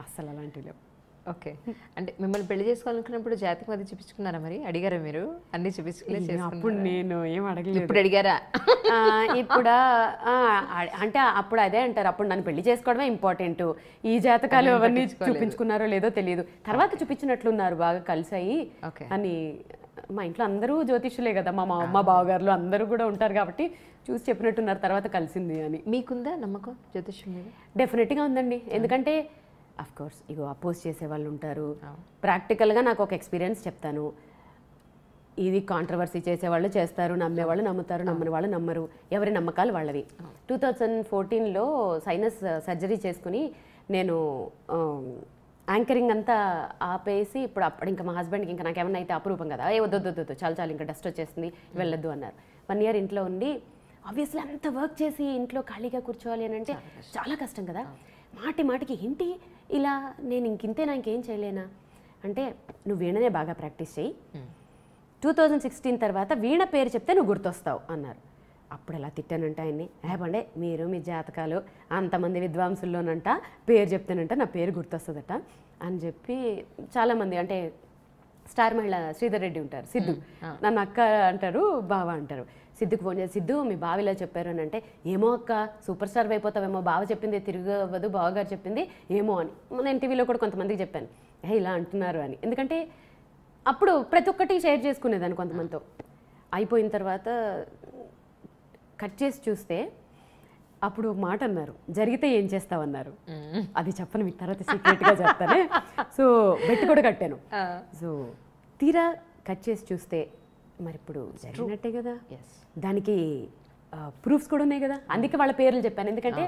అస్సలు అలాంటివి లేవు. ఓకే. అంటే మిమ్మల్ని పెళ్లి చేసుకోవాలనుకున్నప్పుడు జాతకం అది చూపించుకున్నారా? మరి అడిగారా మీరు? అన్ని చూపించుకునే అప్పుడు నేను ఏం అడగలేదు. ఇప్పుడు అడిగారా? ఇప్పుడు అంటే అప్పుడు అదే అంటారు, అప్పుడు నన్ను పెళ్లి చేసుకోవడమే ఇంపార్టెంట్, ఈ జాతకాలు అవన్నీ చూపించుకున్నారో లేదో తెలియదు. తర్వాత చూపించినట్లున్నారు బాగా కలిసాయి అని. మా ఇంట్లో అందరూ జ్యోతిష్యులే కదా, మా బావగారులు అందరూ కూడా ఉంటారు కాబట్టి చూసి చెప్పినట్టున్నారు తర్వాత కలిసింది అని. మీకుందా నమ్మకం జ్యోతిష్యం మీద? డెఫినెట్గా ఉందండి. ఎందుకంటే అఫ్ కోర్స్ ఇగో అపోజ్ చేసే వాళ్ళు ఉంటారు. ప్రాక్టికల్గా నాకు ఒక ఎక్స్పీరియన్స్ చెప్తాను. ఇది కాంట్రవర్సీ చేసేవాళ్ళు చేస్తారు, నమ్మేవాళ్ళు నమ్ముతారు, నమ్మని వాళ్ళు నమ్మరు. ఎవరి నమ్మకాలు వాళ్ళవి. 2014లో సైనస్ సర్జరీ చేసుకుని నేను యాంకరింగ్ అంతా ఆపేసి అప్పుడు ఇంకా మా హస్బెండ్కి ఇంకా నాకు ఏమన్నా అయితే అపురూపం కదా, వద్దు చాలు ఇంకా డస్ట్ వచ్చేస్తుంది వెళ్ళొద్దు అన్నారు. 1 year ఇంట్లో ఉండి ఆబ్వియస్లీ అంత వర్క్ చేసి ఇంట్లో ఖాళీగా కూర్చోవాలి అని అంటే చాలా కష్టం కదా. మాటికి ఏంటి ఇలా నేను ఇంకింతేనా, ఇంకేం చేయలేనా అంటే నువ్వు వీణనే బాగా ప్రాక్టీస్ చేయి, 2016 తర్వాత వీణ పేరు చెప్తే నువ్వు గుర్తొస్తావు అన్నారు. అప్పుడు ఎలా తిట్టానంట ఆయన్ని, ఏమండే మీరు మీ జాతకాలు అంతమంది విద్వాంసుల్లోనంట పేరు చెప్తానంట నా పేరు గుర్తొస్తుందట అని చెప్పి చాలామంది అంటే స్టార్ మహిళ శ్రీధర్ రెడ్డి ఉంటారు, సిద్ధు నన్ను అక్క అంటారు, బావ అంటారు. సిద్ధుకు ఫోన్ చేసి సిద్ధు మీ బావిలా చెప్పారు అని అంటే, ఏమో అక్క సూపర్ స్టార్ అయిపోతావేమో, బావ చెప్పింది తిరగవద్దు, బావగారు చెప్పింది ఏమో అని. నేను టీవీలో కూడా కొంతమందికి చెప్పాను ఇలా అంటున్నారు అని. ఎందుకంటే అప్పుడు ప్రతి ఒక్కటి షేర్ చేసుకునేదాన్ని కొంతమందితో. అయిపోయిన తర్వాత కట్ చేసి చూస్తే అప్పుడు మాట అన్నారు, జరిగితే ఏం చేస్తావన్నారు. అది చెప్పను మీకు తర్వాత సీక్రెట్గా చెప్తానే. సో బెట్ కూడా కట్టాను. సో తీరా కట్ చేసి చూస్తే మరి ఇప్పుడు జరిగినట్టే కదా, దానికి ప్రూఫ్స్ కూడా ఉన్నాయి కదా. అందుకే వాళ్ళ పేర్లు చెప్పాను. ఎందుకంటే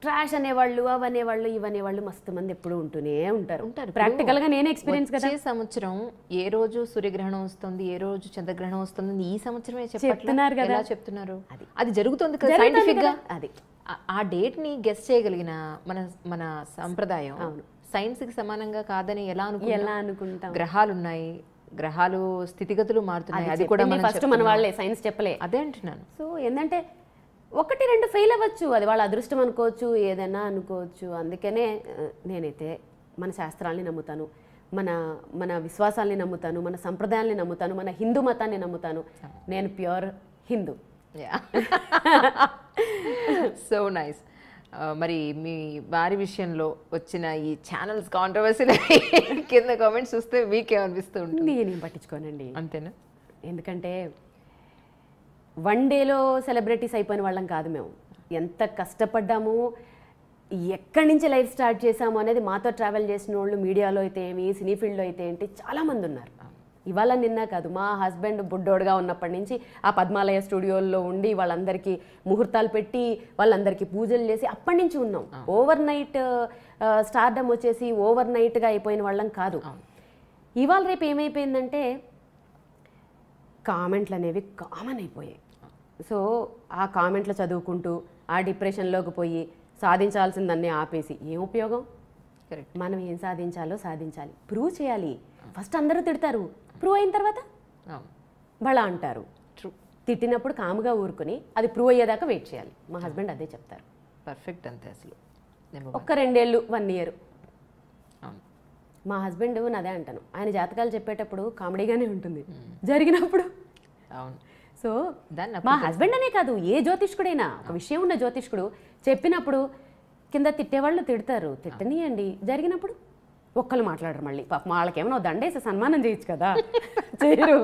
ట్రాష్ అనేవాళ్ళు, అవనేవాళ్ళు, ఇవనేవాళ్ళు మస్తు మంది ఎప్పుడు ఉంటూనే ఉంటారు. ప్రాక్టికల్గా నేనే ఎక్స్పీరియన్స్ కదా. సంవత్సరం ఏ రోజు సూర్యగ్రహణం వస్తుంది, ఏ రోజు చంద్రగ్రహణం వస్తుంది, ఈ సంవత్సరమే చెప్తున్నారు కదా, చెప్తున్నారు. అది జరుగుతుంది కదా సైంటిఫిక్ గా. అది ఆ డేట్ ని గెస్ చేయగలిగిన మన సంప్రదాయం సైన్స్ కి సమానంగా కాదని ఎలా అనుకుంటాం? గ్రహాలు ఉన్నాయి, గ్రహాలు స్థితిగతులు మారుతున్నాయి. అది కూడా ఫస్ట్ మన వాళ్ళే, సైన్స్ చెప్పలే. అదే అంటున్నాను. సో ఏంటంటే 1-2 ఫెయిల్ అవ్వచ్చు, అది వాళ్ళ అదృష్టం అనుకోవచ్చు, ఏదైనా అనుకోవచ్చు. అందుకనే నేనైతే మన శాస్త్రాల్ని నమ్ముతాను, మన విశ్వాసాల్ని నమ్ముతాను, మన సంప్రదాయాల్ని నమ్ముతాను, మన హిందూ మతాన్ని నమ్ముతాను. నేను ప్యూర్ హిందూ. So nice. మరి మీ వారి విషయంలో వచ్చిన ఈ ఛానల్స్ కాంట్రవర్సీలు కింద కామెంట్స్ చూస్తే మీకేమనిపిస్తూ ఉంటుంది? నేనేం పట్టించుకోనండి. అంతేనా? ఎందుకంటే 1 dayలో సెలబ్రిటీస్ అయిపోయిన వాళ్ళం కాదు మేము. ఎంత కష్టపడ్డాము, ఎక్కడి నుంచి లైఫ్ స్టార్ట్ చేసాము అనేది మాతో ట్రావెల్ చేసిన వాళ్ళు మీడియాలో అయితే ఏమి, సినీ ఫీల్డ్లో అయితే ఏంటి చాలామంది ఉన్నారు. ఇవాళ నిన్న కాదు, మా హస్బెండ్ బుడ్డోడుగా ఉన్నప్పటి నుంచి ఆ పద్మాలయ స్టూడియోల్లో ఉండి వాళ్ళందరికీ ముహూర్తాలు పెట్టి వాళ్ళందరికీ పూజలు చేసి అప్పటి నుంచి ఉన్నాం. ఓవర్ నైట్ స్టార్డమ్ వచ్చేసి ఓవర్ నైట్గా అయిపోయిన వాళ్ళం కాదు. ఇవాళ రేపు ఏమైపోయిందంటే కామెంట్లు అనేవి కామన్ అయిపోయాయి. సో ఆ కామెంట్లు చదువుకుంటూ ఆ డిప్రెషన్లోకి పోయి సాధించాల్సిందన్నీ ఆపేసి ఏం ఉపయోగం? మనం ఏం సాధించాలో సాధించాలి, ప్రూవ్ చేయాలి. ఫస్ట్ అందరూ తిడతారు, ప్రూవ్ అయిన తర్వాత బళ అంటారు. ట్రూ. తిట్టినప్పుడు కాముగా ఊరుకుని అది ప్రూవ్ అయ్యేదాకా వెయిట్ చేయాలి. మా హస్బెండ్ అదే చెప్తారు. పర్ఫెక్ట్ అంతే అసలు. ఒక్క 2 ఏళ్ళు 1 year. అవును. మా హస్బెండ్ అదే అంటాను, ఆయన జాతకాలు చెప్పేటప్పుడు కామెడీగానే ఉంటుంది, జరిగినప్పుడు అవును. సో దాన్ని మా హస్బెండ్ అనే కాదు, ఏ జ్యోతిష్కుడైనా ఒక విషయం ఉన్న జ్యోతిష్కుడు చెప్పినప్పుడు కింద తిట్టేవాళ్ళు తిడతారు, తిట్టనీయండి. జరిగినప్పుడు ఒక్కళ్ళు మాట్లాడరు. మళ్ళీ పాపం వాళ్ళకేమో దండేసి సన్మానం చేయొచ్చు కదా, చేయరు.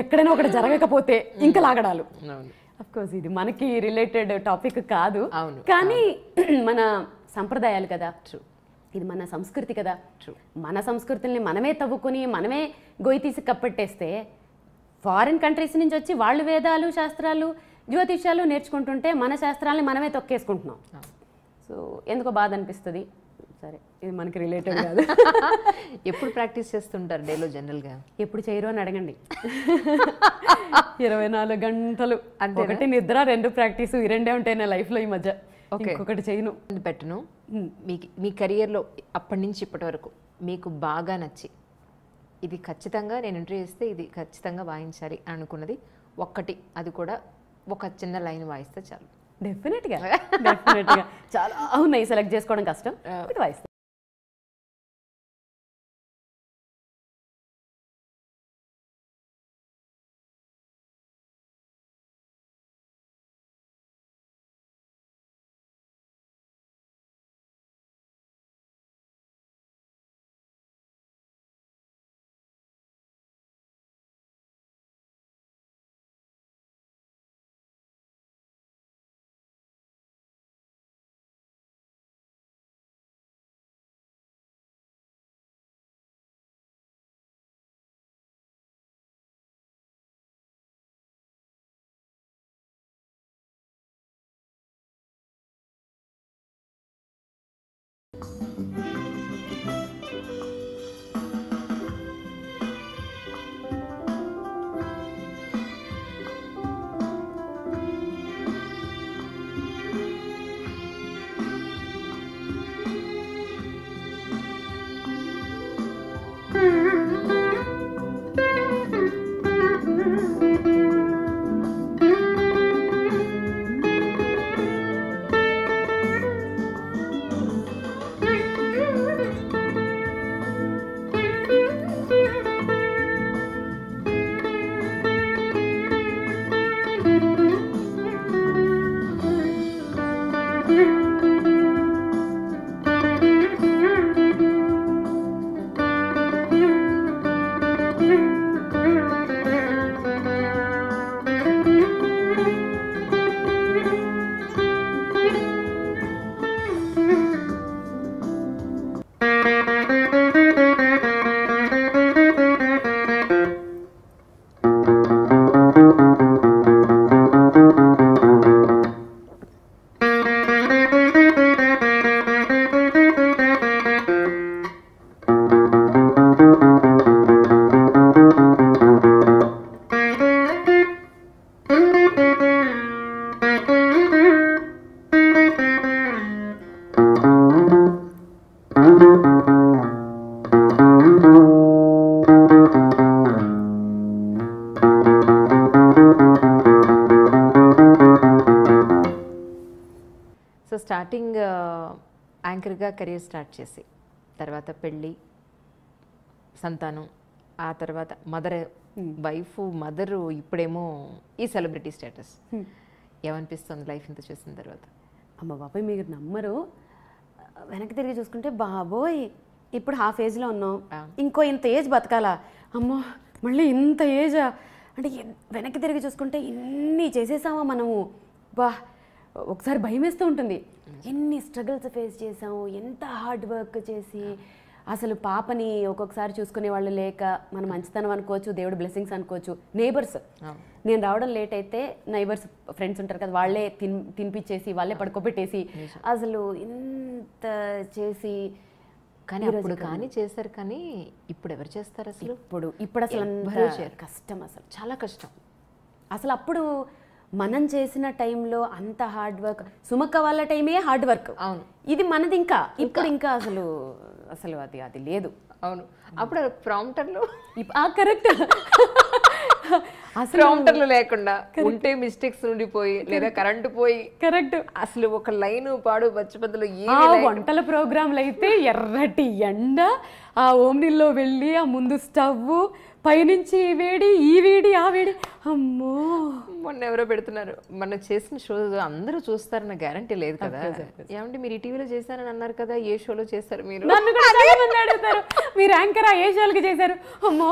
ఎక్కడైనా ఒకటి జరగకపోతే ఇంకా లాగడాలు. అఫ్కోర్స్ ఇది మనకి రిలేటెడ్ టాపిక్ కాదు, కానీ మన సంప్రదాయాలు కదా, ఇది మన సంస్కృతి కదా. మన సంస్కృతుల్ని మనమే తవ్వుకుని మనమే గొయ్యి తీసి కప్పెట్టేస్తే ఫారిన్ కంట్రీస్ నుంచి వచ్చి వాళ్ళు వేదాలు శాస్త్రాలు జ్యోతిష్యాలు నేర్చుకుంటుంటే మన శాస్త్రాలని మనమే తొక్కేసుకుంటున్నాం. సో ఎందుకో బాధ అనిపిస్తుంది. సరే, ఇది మనకి రిలేటెడ్ కాదు. ఎప్పుడు ప్రాక్టీస్ చేస్తుంటారు డేలో జనరల్గా? ఎప్పుడు చేయరు అని అడగండి. 24 గంటలు, ఒకటి నిద్ర, 2 ప్రాక్టీసు, ఈ 2 ఉంటాయి నా లైఫ్లో ఈ మధ్య. ఇంకొకటి చేయను, పెట్టను. మీ కెరియర్లో అప్పటి నుంచి ఇప్పటి వరకు మీకు బాగా నచ్చి ఇది ఖచ్చితంగా నేను ఇంటర్వ్యూ చేస్తే ఇది ఖచ్చితంగా వాయించాలి అనుకున్నది ఒక్కటి, అది కూడా ఒక చిన్న లైన్ వాయిస్తే చాలు. డెఫినెట్గా చాలా ఉన్నాయి, సెలెక్ట్ చేసుకోవడం కష్టం, ఒకటి వాయిస్తాను. స్టార్టింగ్ యాంకర్గా కెరీర్ స్టార్ట్ చేసి తర్వాత పెళ్ళి, సంతానం, ఆ తర్వాత వైఫ్ మదరు, ఇప్పుడేమో ఈ సెలబ్రిటీ స్టేటస్. ఏమనిపిస్తుంది లైఫ్ ఇంత చూసిన తర్వాత? అమ్మ బాబాయ్ మీరు నమ్మరు, వెనక్కి తిరిగి చూసుకుంటే బాబోయ్ ఇప్పుడు హాఫ్ ఏజ్లో ఉన్నాం, ఇంకో ఇంత ఏజ్ బతకాలా, అమ్మో మళ్ళీ ఇంత ఏజా అంటే వెనక్కి తిరిగి చూసుకుంటే ఇన్ని చేసేసామా మనము, బా ఒకసారి భయం వేస్తూ ఉంటుంది. ఎన్ని స్ట్రగుల్స్ ఫేస్ చేసాము, ఎంత హార్డ్ వర్క్ చేసి, అసలు పాపని ఒక్కొక్కసారి చూసుకునే వాళ్ళు లేక, మన మంచితనం అనుకోవచ్చు, దేవుడు బ్లెస్సింగ్స్ అనుకోవచ్చు. నేబర్స్, నేను రావడం లేట్ అయితే నైబర్స్ ఫ్రెండ్స్ ఉంటారు కదా, వాళ్ళే తినిపించేసి వాళ్ళే పడుకోబెట్టేసి అసలు ఇంత చేసి, కానీ అప్పుడు కానీ చేశారు, కానీ ఇప్పుడు ఎవరు చేస్తారు అసలు? ఇప్పుడు అసలు కష్టం, అసలు చాలా కష్టం. అసలు అప్పుడు మనం చేసిన టైంలో అంత హార్డ్ వర్క్, సుమక్క వాళ్ళ టైమే హార్డ్ వర్క్. అవును, ఇది మనది ఇంకా ఇంకా అసలు అసలు అది లేదు. అవును, అప్పుడు ప్రాంప్టర్లో కరెక్ట్ ప్రాంప్టర్లు లేకుండా ఉంటే మిస్టేక్స్ ఉండిపోయి లేదా కరెంటు పోయి కరెక్ట్ అసలు ఒక లైన్ పాడు పచ్చిపద్దలు ఆ వంటల ప్రోగ్రాంలు అయితే ఎర్రటి ఎండ, ఆ ఓమ్నిల్లో వెళ్ళి ఆ ముందు స్టవ్, పైనుంచి ఈ వేడి ఈ వేడి ఆ వేడి, అమ్మో. మొన్న ఎవరో పెడుతున్నారు, మనం చేసిన షో అందరూ చూస్తారన్న గ్యారంటీ లేదు కదా. ఏమంటే మీరు ఈ టీవీలో చేశారని అన్నారు కదా, ఏ షోలో చేస్తారు మీరు? నన్ను కూడా చాలా మంది అడుగుతారు, మీరు యాంకరా ఏ షోలకి చేశారు? అమ్మో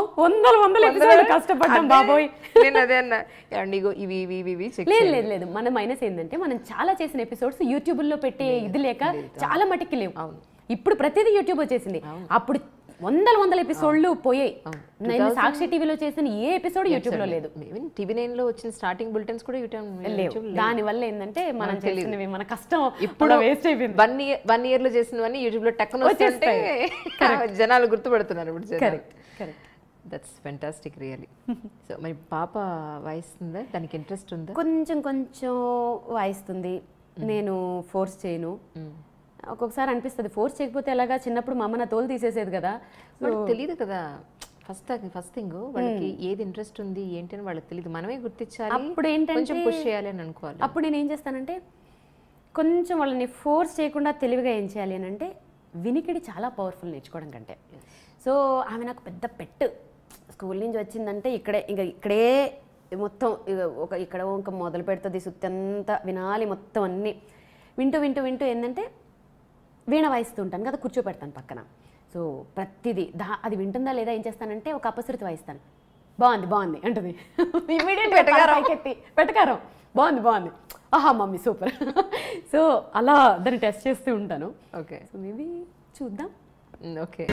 వందల ఎపిసోడ్లు కష్టపడ్డాం బాబోయ్. నేను అదే అన్నా, ఏమండి ఇగో ఇవి ఇవి ఇవి ఇవి చెక్ లేదు లేదు లేదు, మన మైనస్ ఏంటంటే మనం చాలా చేసిన ఎపిసోడ్స్ యూట్యూబ్లో పెట్టే ఇది లేక చాలా మటుకి లేవు. ఇప్పుడు ప్రతిదీ యూట్యూబ్ వచ్చేసింది. అప్పుడు వందల ఎపిసోడ్లు పోయాయి. నేను సాక్షి టీవీలో చేసిన ఏ ఎపిసోడ్ యూట్యూబ్ లో లేదు. టీవీ 9 లో వచ్చిన స్టార్టింగ్ బులెటిన్స్ కూడా లేవు. దాని వల్ల ఏంటంటే మనం చేసినవి మన కష్టం ఇప్పుడు వేస్ట్ అయిపోయింది. 1 year లో చేసినవన్నీ యూట్యూబ్ లో టక్కున వస్తుంటే జనాలు గుర్తుపడుతున్నారు ఇప్పుడు. Correct correct. That's fantastic really. So మరి పాప వాయిస్తుందా, దానికి ఇంట్రెస్ట్ ఉందా? కొంచెం వాయిస్తుంది. నేను ఫోర్స్ చేయను. ఒక్కొక్కసారి అనిపిస్తుంది ఫోర్స్ చేయకపోతే ఎలాగా, చిన్నప్పుడు మా అమ్మ నా తోలు తీసేసేది కదా. వాళ్ళకి తెలియదు కదా ఫస్ట్ థింగ్, వాళ్ళకి ఏది ఇంట్రెస్ట్ ఉంది ఏంటి అని వాళ్ళకి తెలియదు. మనమే గుర్తించాలి, అప్పుడు ఏంటంటే కొంచెం పుష్ చేయాలి అని అనుకోవాలి. అప్పుడు నేను ఏం చేస్తానంటే కొంచెం వాళ్ళని ఫోర్స్ చేయకుండా తెలివిగా ఏం చేయాలి అని అంటే, వినికిడి చాలా పవర్ఫుల్ నేర్చుకోవడం కంటే. సో ఆమె నాకు పెద్ద పెట్. స్కూల్ నుంచి వచ్చిందంటే ఇక్కడే మొత్తం ఇక్కడ ఇంకా మొదలు పెడుతుంది, సుత్తంతా వినాలి మొత్తం అన్నీ. వింటూ ఏంటంటే వీణ వాయిస్తూ ఉంటాను కదా, కూర్చోపెడతాను పక్కన. సో ప్రతిదీ అది వింటుందా లేదా ఏం చేస్తానంటే ఒక అపశృతి వాయిస్తాను. బాగుంది అంటుంది. పెట్టకారం బాగుంది, ఆహా మమ్మీ సూపర్. సో అలా దాన్ని టెస్ట్ చేస్తూ ఉంటాను. ఓకే, సో మేబీ చూద్దాం. ఓకే.